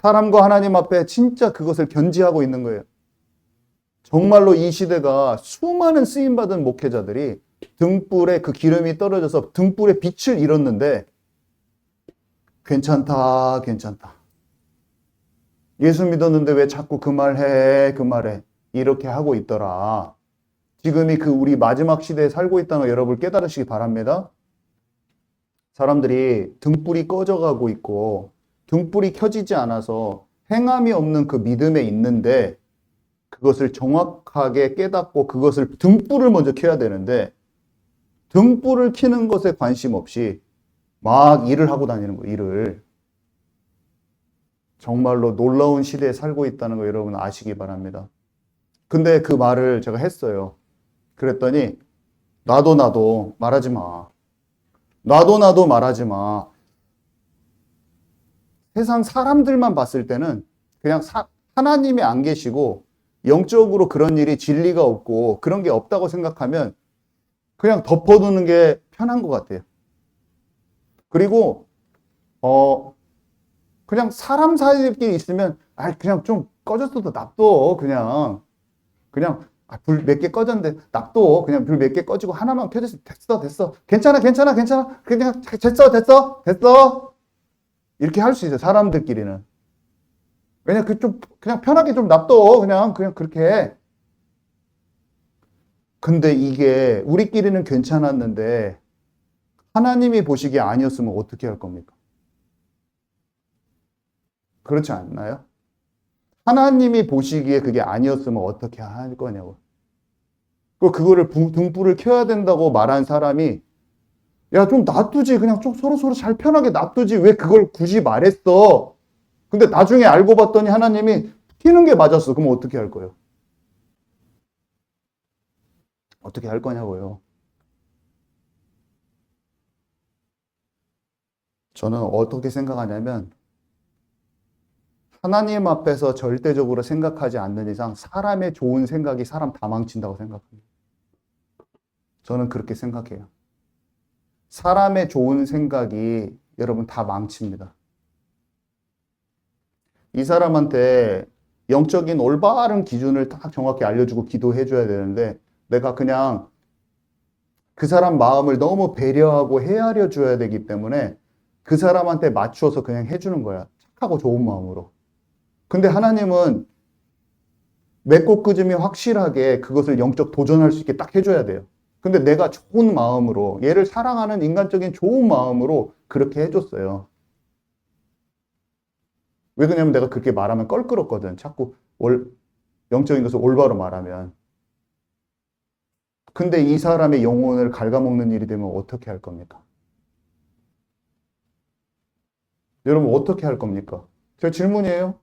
사람과 하나님 앞에 진짜 그것을 견지하고 있는 거예요. 정말로 이 시대가 수많은 쓰임받은 목회자들이 등불에 그 기름이 떨어져서 등불의 빛을 잃었는데 괜찮다, 괜찮다. 예수 믿었는데 왜 자꾸 그 말해, 그 말해. 이렇게 하고 있더라. 지금이 그 우리 마지막 시대에 살고 있다는 거 여러분 깨달으시기 바랍니다. 사람들이 등불이 꺼져가고 있고 등불이 켜지지 않아서 행함이 없는 그 믿음에 있는데 그것을 정확하게 깨닫고 그것을 등불을 먼저 켜야 되는데 등불을 켜는 것에 관심 없이 막 일을 하고 다니는 거예요. 일을. 정말로 놀라운 시대에 살고 있다는 거 여러분 아시기 바랍니다. 근데 그 말을 제가 했어요. 그랬더니 나도 말하지 마. 나도 말하지 마. 세상 사람들만 봤을 때는 그냥 하나님이 안 계시고 영적으로 그런 일이 진리가 없고 그런 게 없다고 생각하면 그냥 덮어두는 게 편한 것 같아요. 그리고 그냥 사람 사이들끼리 있으면 그냥 좀 꺼졌어도 놔둬. 그냥 불 몇 개 꺼졌는데 놔둬. 그냥 불 몇 개 꺼지고 하나만 켜졌어. 됐어. 괜찮아. 그냥 됐어. 이렇게 할 수 있어요. 사람들끼리는. 왜냐 그냥 편하게 좀 놔둬. 그냥 그렇게. 근데 이게 우리끼리는 괜찮았는데 하나님이 보시기에 아니었으면 어떻게 할 겁니까? 그렇지 않나요? 하나님이 보시기에 그게 아니었으면 어떻게 할 거냐고. 그거를 등불을 켜야 된다고 말한 사람이 야, 좀 놔두지. 그냥 좀 서로 잘 편하게 놔두지. 왜 그걸 굳이 말했어? 근데 나중에 알고 봤더니 하나님이 켜는 게 맞았어. 그럼 어떻게 할 거예요? 어떻게 할 거냐고요. 저는 어떻게 생각하냐면 하나님 앞에서 절대적으로 생각하지 않는 이상 사람의 좋은 생각이 사람 다 망친다고 생각합니다. 저는 그렇게 생각해요. 사람의 좋은 생각이 여러분 다 망칩니다. 이 사람한테 영적인 올바른 기준을 딱 정확히 알려주고 기도해 줘야 되는데 내가 그냥 그 사람 마음을 너무 배려하고 헤아려 줘야 되기 때문에 그 사람한테 맞추어서 그냥 해주는 거야. 착하고 좋은 마음으로. 근데 하나님은 맺고 끄짐이 확실하게 그것을 영적 도전할 수 있게 딱 해줘야 돼요. 근데 내가 좋은 마음으로 얘를 사랑하는 인간적인 좋은 마음으로 그렇게 해줬어요. 왜 그러냐면 내가 그렇게 말하면 껄끄럽거든. 자꾸 영적인 것을 올바로 말하면. 근데 이 사람의 영혼을 갉아먹는 일이 되면 어떻게 할 겁니까? 여러분 어떻게 할 겁니까? 제 질문이에요.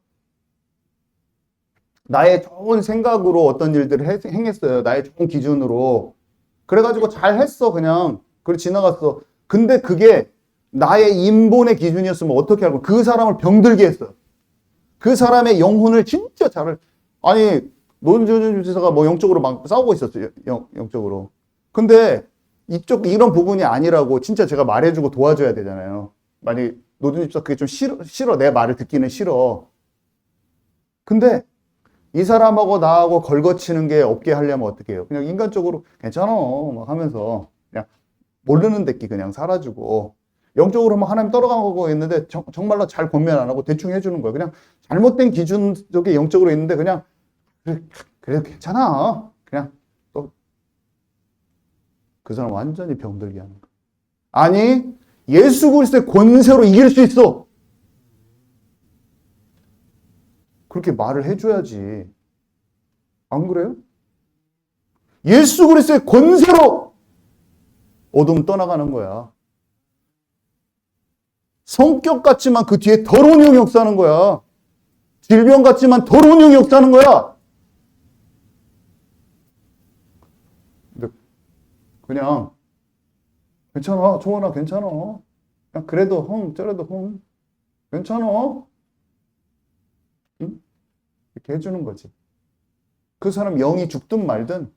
나의 좋은 생각으로 어떤 일들을 행했어요. 나의 좋은 기준으로. 그래가지고 잘 했어, 그냥. 그리고 지나갔어. 근데 그게 나의 인본의 기준이었으면 어떻게 할 거야? 그 사람을 병들게 했어. 그 사람의 영혼을 진짜 아니, 노준준 지사가 뭐 영적으로 막 싸우고 있었어요. 영적으로. 근데 이런 부분이 아니라고 진짜 제가 말해주고 도와줘야 되잖아요. 만약에 노준준 지사 그게 좀 싫어. 내 말을 듣기는 싫어. 근데 이 사람하고 나하고 걸거치는 게 없게 하려면 어떻게 해요? 그냥 인간적으로 괜찮아 막 하면서 그냥 모르는 데끼 그냥 살아주고, 영적으로 막 하나님 떨어가고 있는데 정말로 잘 권면 안 하고 대충 해주는 거야. 그냥 잘못된 기준 속에 영적으로 있는데 그냥 그래 괜찮아. 그냥 또 그 사람 완전히 병들게 하는 거야. 아니, 예수 그리스도의 권세로 이길 수 있어. 그렇게 말을 해줘야지. 안 그래요? 예수 그리스도의 권세로 어둠 떠나가는 거야. 성격 같지만 그 뒤에 더러운 영이 역사하는 거야. 질병 같지만 더러운 영이 역사하는 거야. 근데 그냥 괜찮아, 조원아, 괜찮아. 그냥 그래도 저래도 괜찮아. 응? 이렇게 해주는 거지. 그 사람 영이 죽든 말든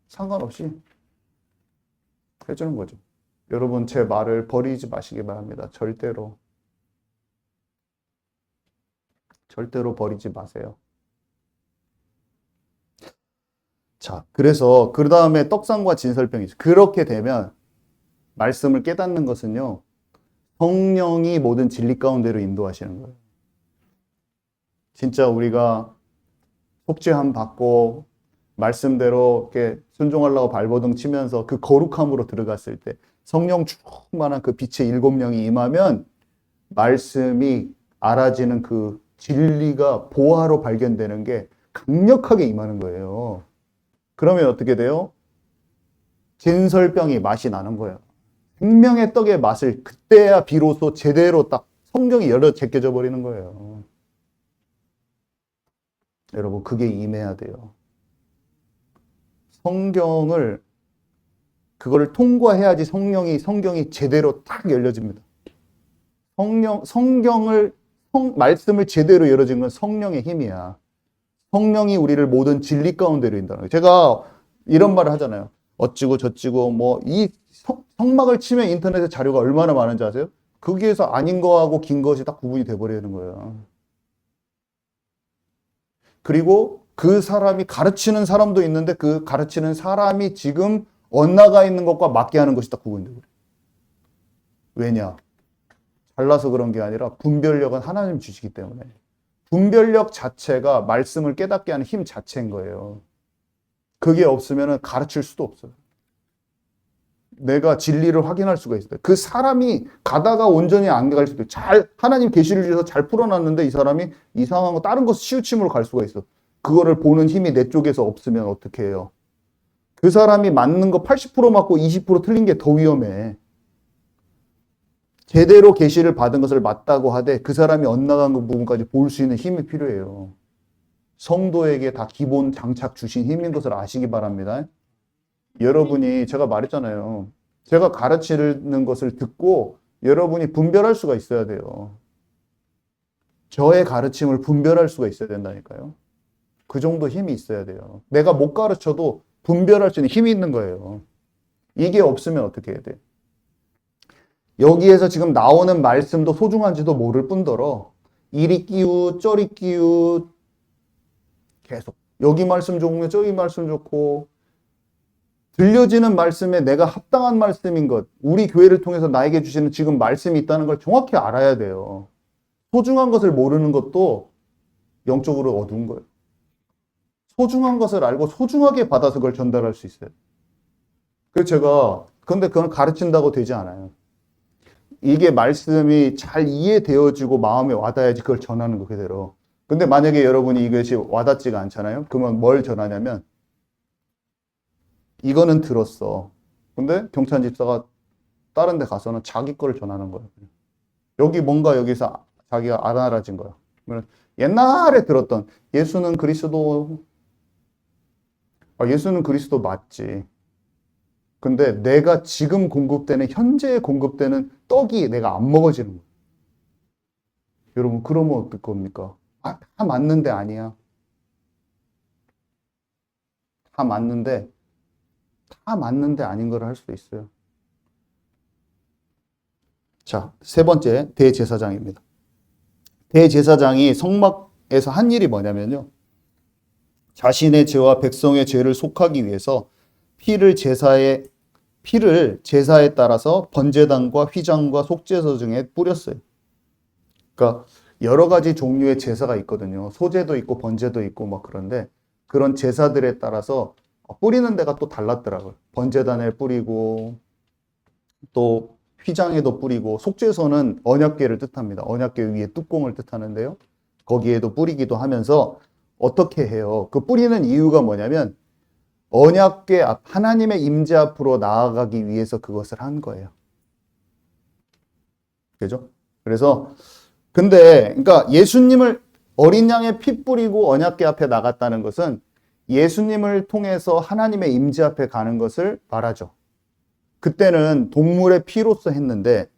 상관없이 해주는 거죠. 여러분, 제 말을 버리지 마시기 바랍니다. 절대로. 절대로 버리지 마세요. 자, 그래서 그 다음에 떡상과 진설병이죠. 그렇게 되면 말씀을 깨닫는 것은요, 성령이 모든 진리 가운데로 인도하시는 거예요. 진짜 우리가 속죄함 받고 말씀대로 이렇게 순종하려고 발버둥 치면서 그 거룩함으로 들어갔을 때 성령 충만한 그 빛의 7명이 임하면 말씀이 알아지는 그 진리가 보화로 발견되는 게 강력하게 임하는 거예요. 그러면 어떻게 돼요? 진설병이 맛이 나는 거예요. 생명의 떡의 맛을 그때야 비로소 제대로 딱 성경이 열어 제껴져 버리는 거예요. 여러분, 그게 임해야 돼요. 성경을, 그거를 통과해야지 성경이 제대로 딱 열려집니다. 말씀을 제대로 열어진 건 성령의 힘이야. 성령이 우리를 모든 진리 가운데로 인도하는 거예요. 제가 이런 말을 하잖아요. 어찌고 저찌고 이 성막을 치면 인터넷에 자료가 얼마나 많은지 아세요? 거기에서 아닌 거하고 긴 것이 딱 구분이 돼버리는 거예요. 그리고 그 사람이 가르치는 사람도 있는데 그 가르치는 사람이 지금 엇나가 있는 것과 맞게 하는 것이 딱 구분이 돼버려요. 왜냐? 잘나서 그런 게 아니라 분별력은 하나님 주시기 때문에. 분별력 자체가 말씀을 깨닫게 하는 힘 자체인 거예요. 그게 없으면 가르칠 수도 없어요. 내가 진리를 확인할 수가 있어요. 그 사람이 가다가 온전히 안 갈 수도 있어요. 하나님 계시를 주셔서 잘 풀어놨는데 이 사람이 이상한 거 다른 것을 치우침으로 갈 수가 있어. 그거를 보는 힘이 내 쪽에서 없으면 어떻게 해요? 그 사람이 맞는 거 80% 맞고 20% 틀린 게 더 위험해. 제대로 계시를 받은 것을 맞다고 하되 그 사람이 엇나간 그 부분까지 볼 수 있는 힘이 필요해요. 성도에게 다 기본 장착 주신 힘인 것을 아시기 바랍니다. 여러분이, 제가 말했잖아요. 제가 가르치는 것을 듣고 여러분이 분별할 수가 있어야 돼요. 저의 가르침을 분별할 수가 있어야 된다니까요. 그 정도 힘이 있어야 돼요. 내가 못 가르쳐도 분별할 수 있는 힘이 있는 거예요. 이게 없으면 어떻게 해야 돼? 여기에서 지금 나오는 말씀도 소중한지도 모를 뿐더러 이리 끼우 저리 끼우 계속 여기 말씀 좋으면 저기 말씀 좋고, 들려지는 말씀에 내가 합당한 말씀인 것, 우리 교회를 통해서 나에게 주시는 지금 말씀이 있다는 걸 정확히 알아야 돼요. 소중한 것을 모르는 것도 영적으로 어두운 거예요. 소중한 것을 알고 소중하게 받아서 그걸 전달할 수 있어요. 그래서 근데 그건 가르친다고 되지 않아요. 이게 말씀이 잘 이해되어지고 마음에 와닿아야지 그걸 전하는 거 그대로. 근데 만약에 여러분이 이것이 와닿지가 않잖아요. 그러면 뭘 전하냐면, 이거는 들었어. 근데 경찬 집사가 다른 데 가서는 자기 거를 전하는 거예요. 여기 뭔가 여기서 자기가 알아진 거야. 옛날에 들었던 예수는 그리스도 맞지. 근데 내가 지금 공급되는, 현재 공급되는 떡이 내가 안 먹어지는 거예요. 여러분, 그러면 어떨 겁니까? 다 맞는데 아니야. 다 맞는데 아닌 걸 할 수도 있어요. 자, 세 번째, 대제사장입니다. 대제사장이 성막 제사장에서 한 일이 뭐냐면요. 자신의 죄와 백성의 죄를 속하기 위해서 피를 제사에 따라서 번제단과 휘장과 속죄소 중에 뿌렸어요. 그러니까 여러 가지 종류의 제사가 있거든요. 소제도 있고 번제도 있고 막 그런데 그런 제사들에 따라서 뿌리는 데가 또 달랐더라고요. 번제단에 뿌리고 또 휘장에도 뿌리고 속죄소는 언약궤를 뜻합니다. 언약궤 위에 뚜껑을 뜻하는데요. 거기에도 뿌리기도 하면서 어떻게 해요? 그 뿌리는 이유가 뭐냐면 언약궤 앞 하나님의 임재 앞으로 나아가기 위해서 그것을 한 거예요. 그죠? 그래서 근데 그러니까 예수님을 어린 양의 피 뿌리고 언약궤 앞에 나갔다는 것은 예수님을 통해서 하나님의 임재 앞에 가는 것을 말하죠. 그때는 동물의 피로서 했는데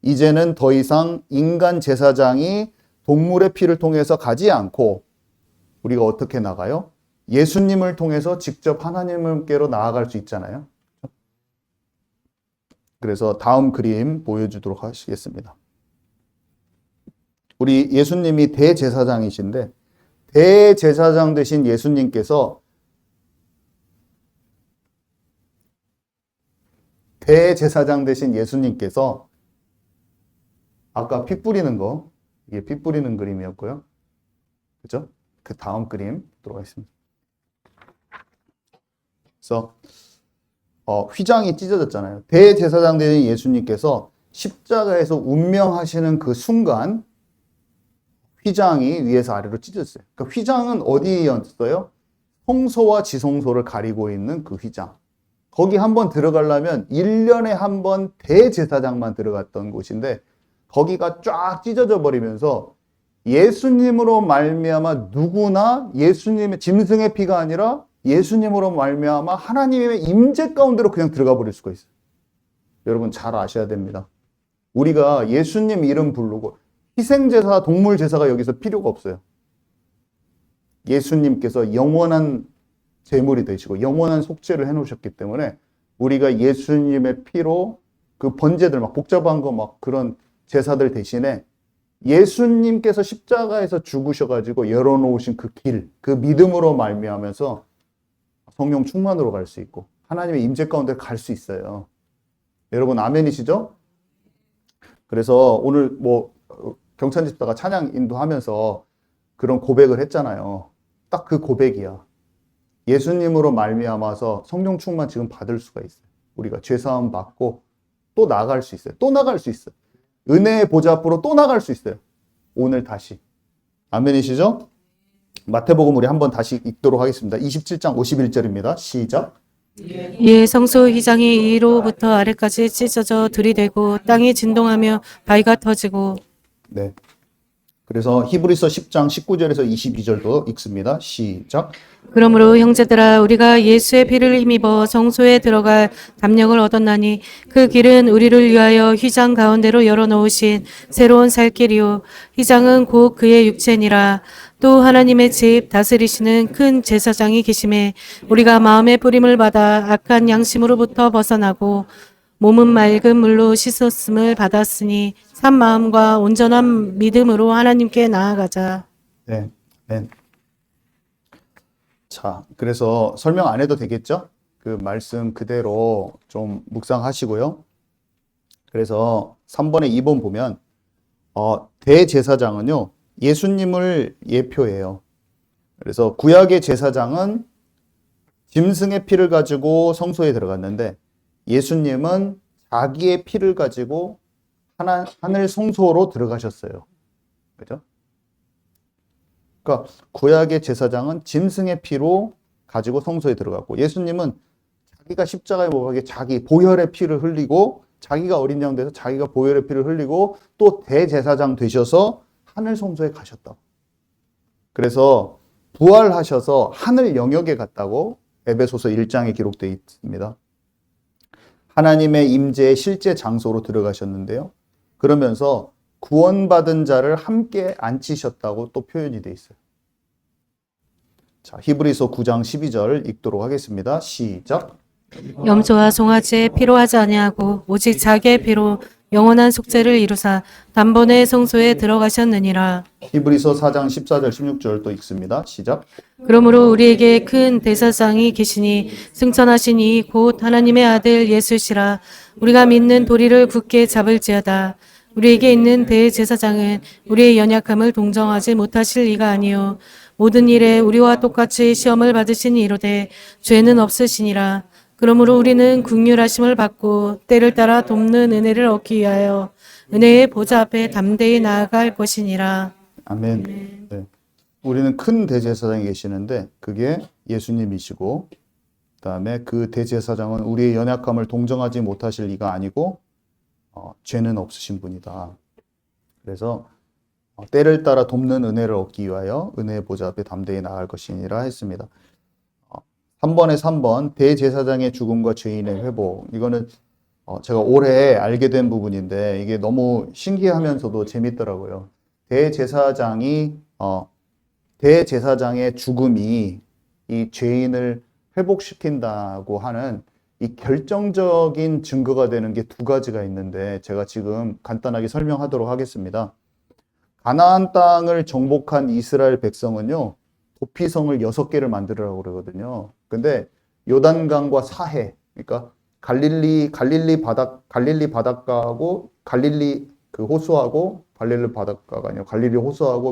이제는 더 이상 인간 제사장이 동물의 피를 통해서 가지 않고 우리가 어떻게 나가요? 예수님을 통해서 직접 하나님께로 나아갈 수 있잖아요. 그래서 다음 그림 보여주도록 하시겠습니다. 우리 예수님이 대제사장이신데 대제사장 되신 예수님께서 아까 피 뿌리는 거 이게 피 뿌리는 그림이었고요. 그죠? 그 다음 그림 들어가겠습니다. 그래서 휘장이 찢어졌잖아요. 대제사장 되신 예수님께서 십자가에서 운명하시는 그 순간 휘장이 위에서 아래로 찢어졌어요. 그러니까 휘장은 어디였어요? 성소와 지성소를 가리고 있는 그 휘장. 거기 한번 들어가려면 1년에 한 번 대제사장만 들어갔던 곳인데 거기가 쫙 찢어져 버리면서 예수님으로 말미암아 누구나 예수님의 짐승의 피가 아니라 예수님으로 말미암아 하나님의 임재 가운데로 그냥 들어가 버릴 수가 있어요. 여러분 잘 아셔야 됩니다. 우리가 예수님 이름 부르고 희생제사, 동물제사가 여기서 필요가 없어요. 예수님께서 영원한 제물이 되시고 영원한 속죄를 해놓으셨기 때문에 우리가 예수님의 피로 그 번제들 막 복잡한 거 막 그런 제사들 대신에 예수님께서 십자가에서 죽으셔가지고 열어놓으신 그 길, 그 믿음으로 말미암아서 성령 충만으로 갈 수 있고 하나님의 임재 가운데 갈 수 있어요. 여러분 아멘이시죠? 그래서 오늘 뭐 경찬 집사가 찬양 인도하면서 그런 고백을 했잖아요. 딱 그 고백이야. 예수님으로 말미암아서 성령 충만 지금 받을 수가 있어요. 우리가 죄사함 받고 또 나갈 수 있어요. 또 나갈 수 있어요. 은혜의 보좌 앞으로 또 나갈 수 있어요. 오늘 다시. 아멘이시죠? 마태복음 우리 한번 다시 읽도록 하겠습니다. 27장 51절입니다. 시작. 이에 성소 휘장이 위로부터 아래까지 찢어져 들이대고 땅이 진동하며 바위가 터지고. 네. 그래서 히브리서 10장 19절에서 22절도 읽습니다. 시작. 그러므로 형제들아 우리가 예수의 피를 힘입어 성소에 들어갈 담력을 얻었나니 그 길은 우리를 위하여 휘장 가운데로 열어놓으신 새로운 살 길이요 휘장은 곧 그의 육체니라. 또 하나님의 집 다스리시는 큰 제사장이 계심에 우리가 마음의 뿌림을 받아 악한 양심으로부터 벗어나고 몸은 맑은 물로 씻었음을 받았으니 산 마음과 온전한 믿음으로 하나님께 나아가자. 네. 네. 자, 그래서 설명 안 해도 되겠죠? 그 말씀 그대로 좀 묵상하시고요. 그래서 3번에 2번 보면 대제사장은요. 예수님을 예표해요. 그래서 구약의 제사장은 짐승의 피를 가지고 성소에 들어갔는데 예수님은 자기의 피를 가지고 하늘 성소로 들어가셨어요. 그죠? 그러니까 구약의 제사장은 짐승의 피로 가지고 성소에 들어갔고 예수님은 자기가 십자가에 못 박혀 자기 보혈의 피를 흘리고 자기가 어린 양 돼서 자기가 보혈의 피를 흘리고 또 대제사장 되셔서 하늘 성소에 가셨다고. 그래서 부활하셔서 하늘 영역에 갔다고 에베소서 1장에 기록되어 있습니다. 하나님의 임재의 실제 장소로 들어가셨는데요. 그러면서 구원받은 자를 함께 앉히셨다고 또 표현이 되어 있어요. 자, 히브리서 9장 12절 읽도록 하겠습니다. 시작. 염소와 송아지의 피로 하지 아니하고 오직 자기의 피로 영원한 속죄를 이루사 단번에 성소에 들어가셨느니라. 히브리서 4장 14절 16절 또 읽습니다. 시작. 그러므로 우리에게 큰 대사장이 계시니 승천하신 이 곧 하나님의 아들 예수시라. 우리가 믿는 도리를 굳게 잡을지어다. 우리에게 있는 대제사장은 우리의 연약함을 동정하지 못하실 이가 아니요 모든 일에 우리와 똑같이 시험을 받으신 이로되 죄는 없으시니라. 그러므로 우리는 긍휼하심을 받고 때를 따라 돕는 은혜를 얻기 위하여 은혜의 보좌 앞에 담대히 나아갈 것이니라. 아멘. 네. 우리는 큰 대제사장이 계시는데 그게 예수님이시고 그다음에 그 대제사장은 우리의 연약함을 동정하지 못하실 이가 아니고 죄는 없으신 분이다. 그래서 때를 따라 돕는 은혜를 얻기 위하여 은혜의 보좌 앞에 담대히 나아갈 것이니라 했습니다. 3번에 3번 대제사장의 죽음과 죄인의 회복. 이거는 제가 올해 알게 된 부분인데 이게 너무 신기하면서도 재밌더라고요. 대제사장의 죽음이 이 죄인을 회복시킨다고 하는 이 결정적인 증거가 되는 게 두 가지가 있는데 제가 지금 간단하게 설명하도록 하겠습니다. 가나안 땅을 정복한 이스라엘 백성은요, 도피성을 6개를 만들으라고 그러거든요. 근데 요단강과 사해, 그러니까 갈릴리 바닷가하고 갈릴리 호수하고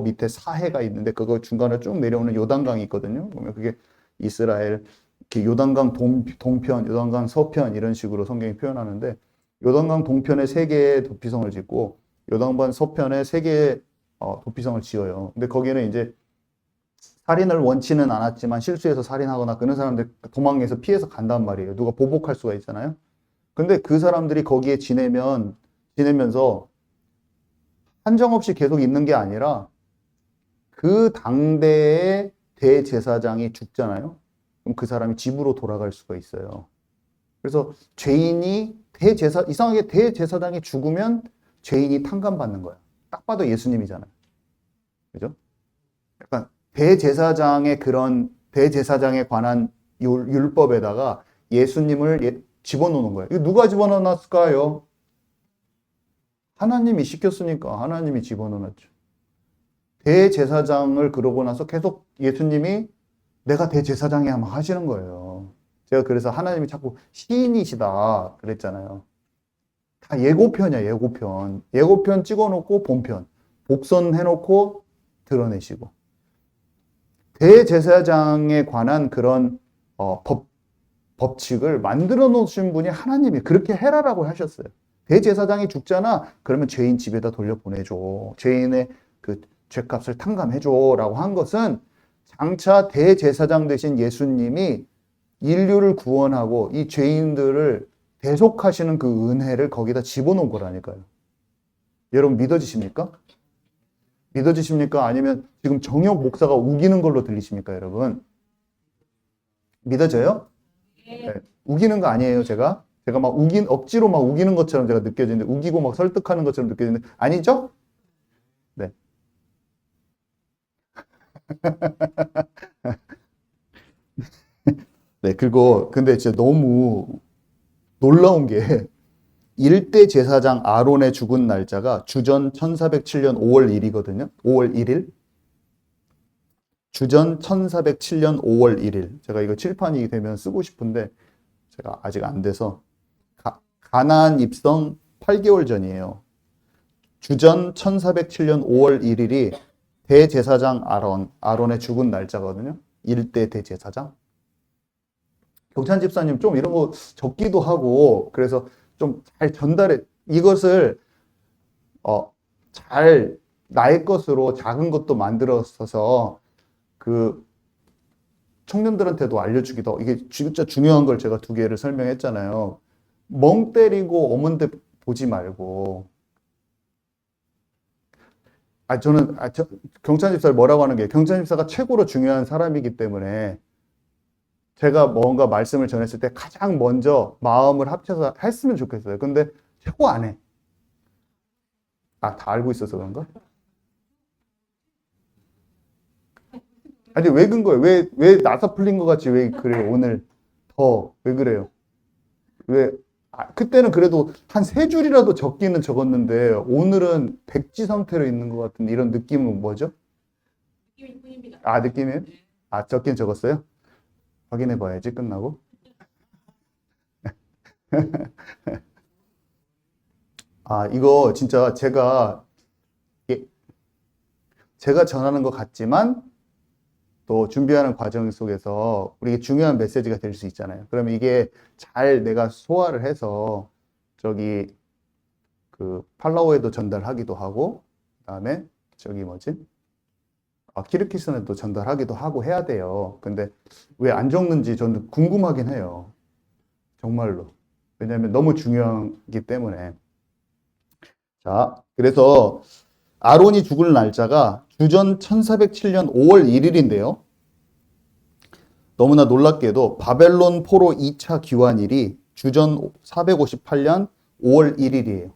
밑에 사해가 있는데 그거 중간에 쭉 내려오는 요단강이 있거든요. 보면 그게 이스라엘 이렇게 요단강 동편, 요단강 서편 이런 식으로 성경이 표현하는데 요단강 동편에 3개의 도피성을 짓고 요단강 서편에 3개의 도피성을 지어요. 근데 거기는 이제 살인을 원치는 않았지만 실수해서 살인하거나 그런 사람들 도망해서 피해서 간단 말이에요. 누가 보복할 수가 있잖아요. 근데 그 사람들이 거기에 지내면서 한정없이 계속 있는 게 아니라 그 당대의 대제사장이 죽잖아요. 그럼 그 사람이 집으로 돌아갈 수가 있어요. 그래서 죄인이 이상하게 대제사장이 죽으면 죄인이 탕감받는 거야. 딱 봐도 예수님이잖아요. 그죠? 약간 대제사장에 관한 율법에다가 예수님을 집어넣는 거예요. 이거 누가 집어넣었을까요? 하나님이 시켰으니까 하나님이 집어넣었죠. 대제사장을 그러고 나서 계속 예수님이 내가 대제사장이야 막 하시는 거예요. 제가 그래서 하나님이 자꾸 시인이시다 그랬잖아요. 다 예고편이야, 예고편. 예고편 찍어놓고 본편. 복선해놓고 드러내시고. 대제사장에 관한 그런 법칙을 만들어 놓으신 분이 하나님이 그렇게 해라라고 하셨어요. 대제사장이 죽잖아. 그러면 죄인 집에다 돌려보내줘. 죄인의 그 죄값을 탕감해줘. 라고 한 것은 장차 대제사장 되신 예수님이 인류를 구원하고 이 죄인들을 대속하시는 그 은혜를 거기다 집어넣은 거라니까요. 여러분 믿어지십니까? 믿어지십니까? 아니면 지금 정혁 목사가 우기는 걸로 들리십니까, 여러분? 믿어져요? 네. 우기는 거 아니에요, 제가 막 억지로 막 우기는 것처럼 제가 느껴지는데, 우기고 막 설득하는 것처럼 느껴지는데, 아니죠? 네. 네, 그리고, 근데 진짜 너무 놀라운 게, 1대 제사장 아론의 죽은 날짜가 주전 1407년 5월 1일이거든요. 5월 1일. 주전 1407년 5월 1일. 제가 이거 칠판이 되면 쓰고 싶은데 제가 아직 안 돼서 가나안 입성 8개월 전이에요. 주전 1407년 5월 1일이 대제사장 아론의 죽은 날짜거든요. 1대 대제사장. 경찬 집사님 좀 이런 거 적기도 하고 그래서 좀 잘 전달해 이것을 잘 나의 것으로 작은 것도 만들어서 그 청년들한테도 알려주기도 이게 진짜 중요한 걸 제가 2개를 설명했잖아요. 멍 때리고 어문대 보지 말고 저는 경찬 집사를 뭐라고 하는 게 경찬 집사가 최고로 중요한 사람이기 때문에 제가 뭔가 말씀을 전했을 때 가장 먼저 마음을 합쳐서 했으면 좋겠어요. 근데 최고 안 해. 다 알고 있어서 그런가? 아니, 왜 근 거예요? 왜 나서 풀린 것 같이 왜 그래요? 오늘 왜 그래요? 왜 그때는 그래도 한 세 줄이라도 적기는 적었는데 오늘은 백지 상태로 있는 것 같은 이런 느낌은 뭐죠? 느낌이에요? 적긴 적었어요? 확인해 봐야지, 끝나고. 이거 진짜 예, 제가 전하는 것 같지만 또 준비하는 과정 속에서 우리에게 중요한 메시지가 될 수 있잖아요. 그러면 이게 잘 내가 소화를 해서 저기 그 팔로워에도 전달하기도 하고, 그다음에 저기 뭐지? 키르키스에도 전달하기도 하고 해야 돼요. 근데 왜 안 적는지 저는 궁금하긴 해요. 정말로. 왜냐하면 너무 중요하기 때문에. 자, 그래서 아론이 죽을 날짜가 주전 1407년 5월 1일인데요. 너무나 놀랍게도 바벨론 포로 2차 귀환일이 주전 458년 5월 1일이에요.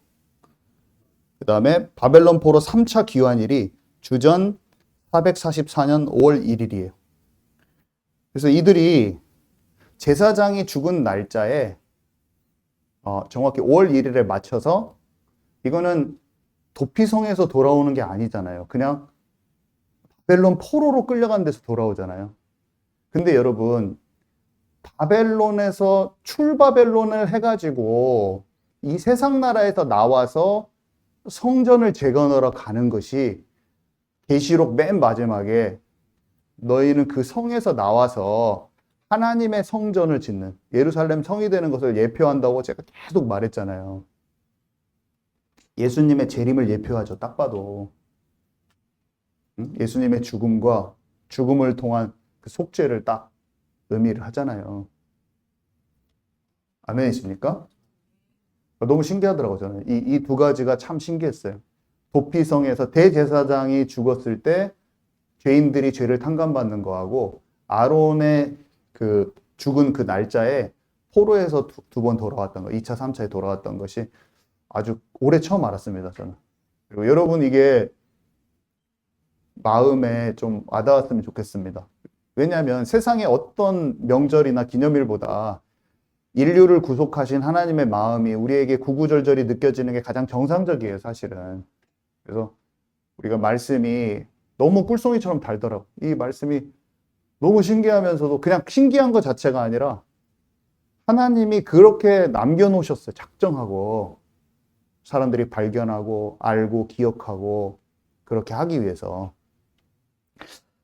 그 다음에 바벨론 포로 3차 귀환일이 주전 444년 5월 1일이에요. 그래서 이들이 제사장이 죽은 날짜에 정확히 5월 1일에 맞춰서 이거는 도피성에서 돌아오는 게 아니잖아요. 그냥 바벨론 포로로 끌려간 데서 돌아오잖아요. 근데 여러분, 바벨론에서 출바벨론을 해가지고 이 세상 나라에서 나와서 성전을 재건하러 가는 것이 계시록 맨 마지막에 너희는 그 성에서 나와서 하나님의 성전을 짓는 예루살렘 성이 되는 것을 예표한다고 제가 계속 말했잖아요. 예수님의 재림을 예표하죠. 딱 봐도. 예수님의 죽음과 죽음을 통한 그 속죄를 딱 의미를 하잖아요. 아멘이십니까? 너무 신기하더라고요, 저는. 이 두 가지가 참 신기했어요. 도피성에서 대제사장이 죽었을 때 죄인들이 죄를 탕감받는 거하고 아론의 그 죽은 그 날짜에 포로에서 두 번 돌아왔던 거, 2차, 3차에 돌아왔던 것이 아주 올해 처음 알았습니다, 저는. 그리고 여러분 이게 마음에 좀 와닿았으면 좋겠습니다. 왜냐하면 세상의 어떤 명절이나 기념일보다 인류를 구속하신 하나님의 마음이 우리에게 구구절절히 느껴지는 게 가장 정상적이에요, 사실은. 그래서 우리가 말씀이 너무 꿀송이처럼 달더라고. 이 말씀이 너무 신기하면서도 그냥 신기한 것 자체가 아니라 하나님이 그렇게 남겨놓으셨어요. 작정하고 사람들이 발견하고 알고 기억하고 그렇게 하기 위해서.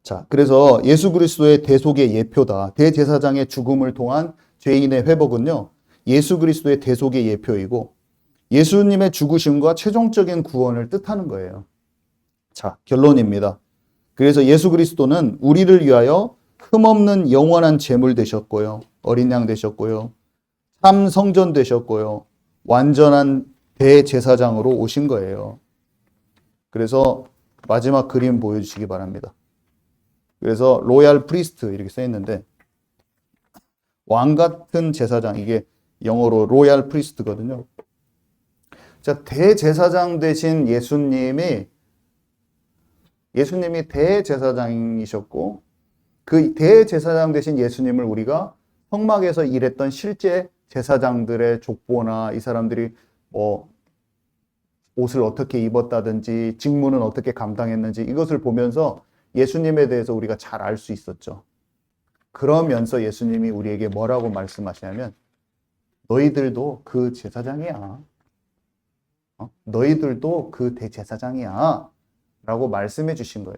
자, 그래서 예수 그리스도의 대속의 예표다. 대제사장의 죽음을 통한 죄인의 회복은요, 예수 그리스도의 대속의 예표이고 예수님의 죽으심과 최종적인 구원을 뜻하는 거예요. 자, 결론입니다. 그래서 예수 그리스도는 우리를 위하여 흠없는 영원한 제물 되셨고요. 어린 양 되셨고요. 참 성전 되셨고요. 완전한 대제사장으로 오신 거예요. 그래서 마지막 그림 보여주시기 바랍니다. 그래서 로얄 프리스트 이렇게 써 있는데 왕 같은 제사장, 이게 영어로 로얄 프리스트거든요. 자, 대제사장 되신 예수님이 대제사장이셨고 그 대제사장 되신 예수님을 우리가 성막에서 일했던 실제 제사장들의 족보나 이 사람들이 뭐 옷을 어떻게 입었다든지 직무는 어떻게 감당했는지 이것을 보면서 예수님에 대해서 우리가 잘 알 수 있었죠. 그러면서 예수님이 우리에게 뭐라고 말씀하시냐면 너희들도 그 제사장이야. 너희들도 그 대제사장이야. 라고 말씀해 주신 거예요.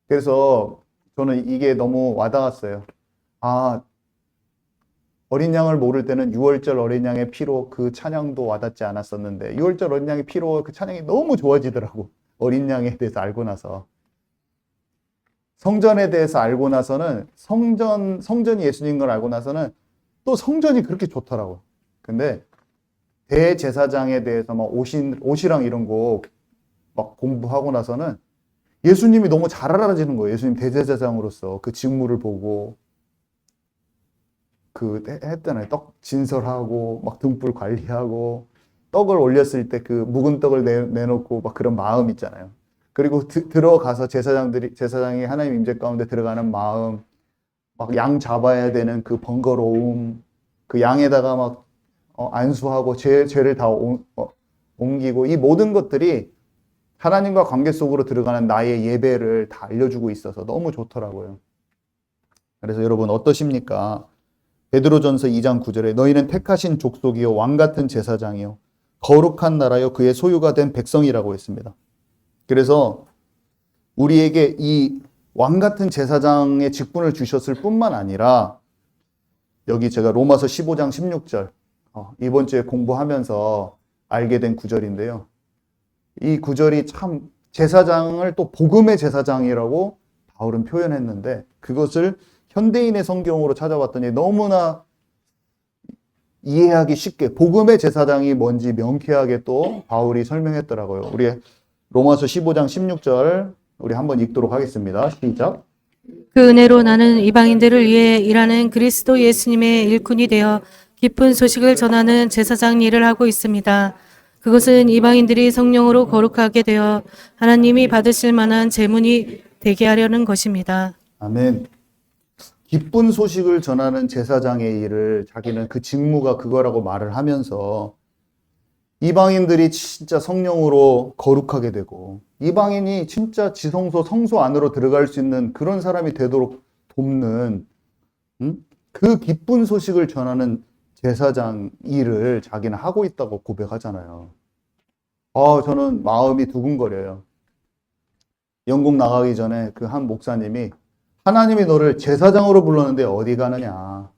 그래서 저는 이게 너무 와닿았어요. 어린 양을 모를 때는 6월절 어린 양의 피로 그 찬양도 와닿지 않았었는데 6월절 어린 양의 피로 그 찬양이 너무 좋아지더라고. 어린 양에 대해서 알고 나서. 성전에 대해서 알고 나서는 성전이 예수님인 걸 알고 나서는 또 성전이 그렇게 좋더라고요. 근데 대제사장에 대해서 막 옷이랑 이런 거 막 공부하고 나서는 예수님이 너무 잘 알아지는 거예요. 예수님 대제사장으로서 그 직무를 보고 했잖아요. 떡 진설하고 막 등불 관리하고 떡을 올렸을 때 그 묵은 떡을 내놓고 막 그런 마음 있잖아요. 그리고 들어가서 제사장이 하나님 임재 가운데 들어가는 마음, 막 양 잡아야 되는 그 번거로움, 그 양에다가 막 안수하고 죄를 다 옮기고 이 모든 것들이 하나님과 관계 속으로 들어가는 나의 예배를 다 알려주고 있어서 너무 좋더라고요. 그래서 여러분 어떠십니까? 베드로전서 2장 9절에 너희는 택하신 족속이요 왕 같은 제사장이요 거룩한 나라요 그의 소유가 된 백성이라고 했습니다. 그래서 우리에게 이 왕 같은 제사장의 직분을 주셨을 뿐만 아니라 여기 제가 로마서 15장 16절 이번 주에 공부하면서 알게 된 구절인데요. 이 구절이 참 제사장을 또 복음의 제사장이라고 바울은 표현했는데 그것을 현대인의 성경으로 찾아봤더니 너무나 이해하기 쉽게 복음의 제사장이 뭔지 명쾌하게 또 바울이 설명했더라고요. 우리 로마서 15장 16절 우리 한번 읽도록 하겠습니다. 시작. 그 은혜로 나는 이방인들을 위해 일하는 그리스도 예수님의 일꾼이 되어 기쁜 소식을 전하는 제사장 일을 하고 있습니다. 그것은 이방인들이 성령으로 거룩하게 되어 하나님이 받으실 만한 제문이 되게 하려는 것입니다. 아멘. 기쁜 소식을 전하는 제사장의 일을 자기는 그 직무가 그거라고 말을 하면서 이방인들이 진짜 성령으로 거룩하게 되고 이방인이 진짜 지성소 성소 안으로 들어갈 수 있는 그런 사람이 되도록 돕는 그 기쁜 소식을 전하는 제사장 일을 자기는 하고 있다고 고백하잖아요. 저는 마음이 두근거려요. 영국 나가기 전에 그 한 목사님이 하나님이 너를 제사장으로 불렀는데 어디 가느냐.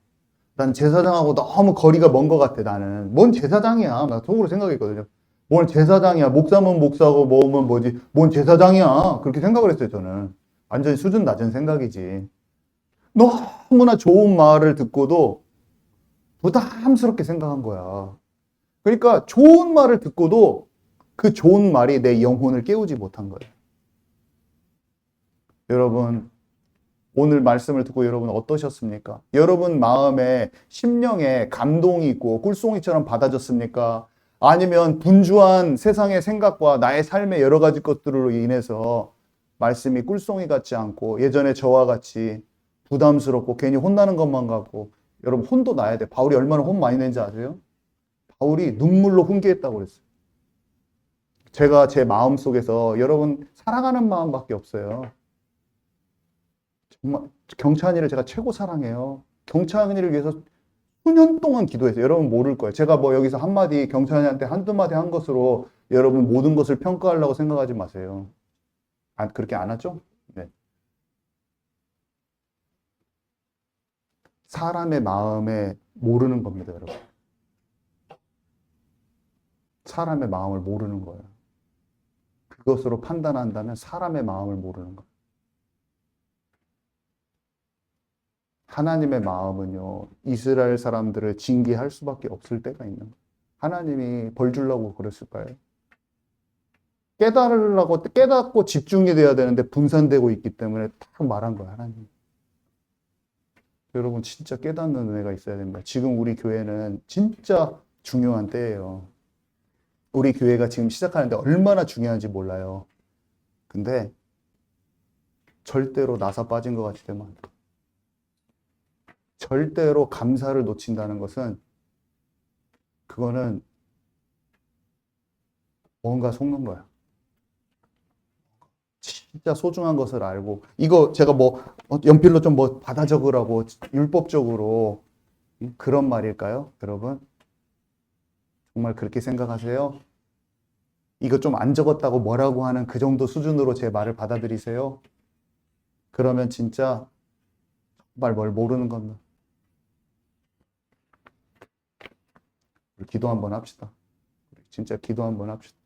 난 제사장하고 너무 거리가 먼 것 같아, 나는. 뭔 제사장이야. 나 속으로 생각했거든요. 뭔 제사장이야. 목사면 목사고 뭐면 뭐지. 뭔 제사장이야. 그렇게 생각을 했어요, 저는. 완전히 수준 낮은 생각이지. 너무나 좋은 말을 듣고도 부담스럽게 생각한 거야. 그러니까 좋은 말을 듣고도 그 좋은 말이 내 영혼을 깨우지 못한 거예요. 여러분, 오늘 말씀을 듣고 여러분 어떠셨습니까? 여러분 마음에 심령에 감동이 있고 꿀송이처럼 받아졌습니까? 아니면 분주한 세상의 생각과 나의 삶의 여러 가지 것들로 인해서 말씀이 꿀송이 같지 않고 예전에 저와 같이 부담스럽고 괜히 혼나는 것만 같고 여러분 혼도 나야 돼. 바울이 얼마나 혼 많이 낸지 아세요? 바울이 눈물로 훈계했다고 그랬어요. 제가 제 마음 속에서 여러분 사랑하는 마음밖에 없어요. 정말 경찬이를 제가 최고 사랑해요. 경찬이를 위해서 수년 동안 기도했어요. 여러분 모를 거예요. 제가 뭐 여기서 한마디 경찬이한테 한두 마디 한 것으로 여러분 모든 것을 평가하려고 생각하지 마세요. 그렇게 안 하죠? 네. 사람의 마음에 모르는 겁니다, 여러분. 사람의 마음을 모르는 거예요. 그것으로 판단한다면 사람의 마음을 모르는 거예요. 하나님의 마음은요, 이스라엘 사람들을 징계할 수밖에 없을 때가 있는 거예요. 하나님이 벌 주려고 그랬을까요? 깨닫고 집중이 돼야 되는데 분산되고 있기 때문에 딱 말한 거예요, 하나님. 여러분, 진짜 깨닫는 은혜가 있어야 됩니다. 지금 우리 교회는 진짜 중요한 때예요. 우리 교회가 지금 시작하는데 얼마나 중요한지 몰라요. 근데 절대로 나사 빠진 것 같이 되면 안 돼요. 절대로 감사를 놓친다는 것은 그거는 뭔가 속는 거야. 진짜 소중한 것을 알고 이거 제가 뭐 연필로 좀 뭐 받아 적으라고 율법적으로 그런 말일까요? 여러분 정말 그렇게 생각하세요? 이거 좀 안 적었다고 뭐라고 하는 그 정도 수준으로 제 말을 받아들이세요? 그러면 진짜 정말 뭘 모르는 겁니다. 기도 한번 합시다. 진짜 기도 한번 합시다.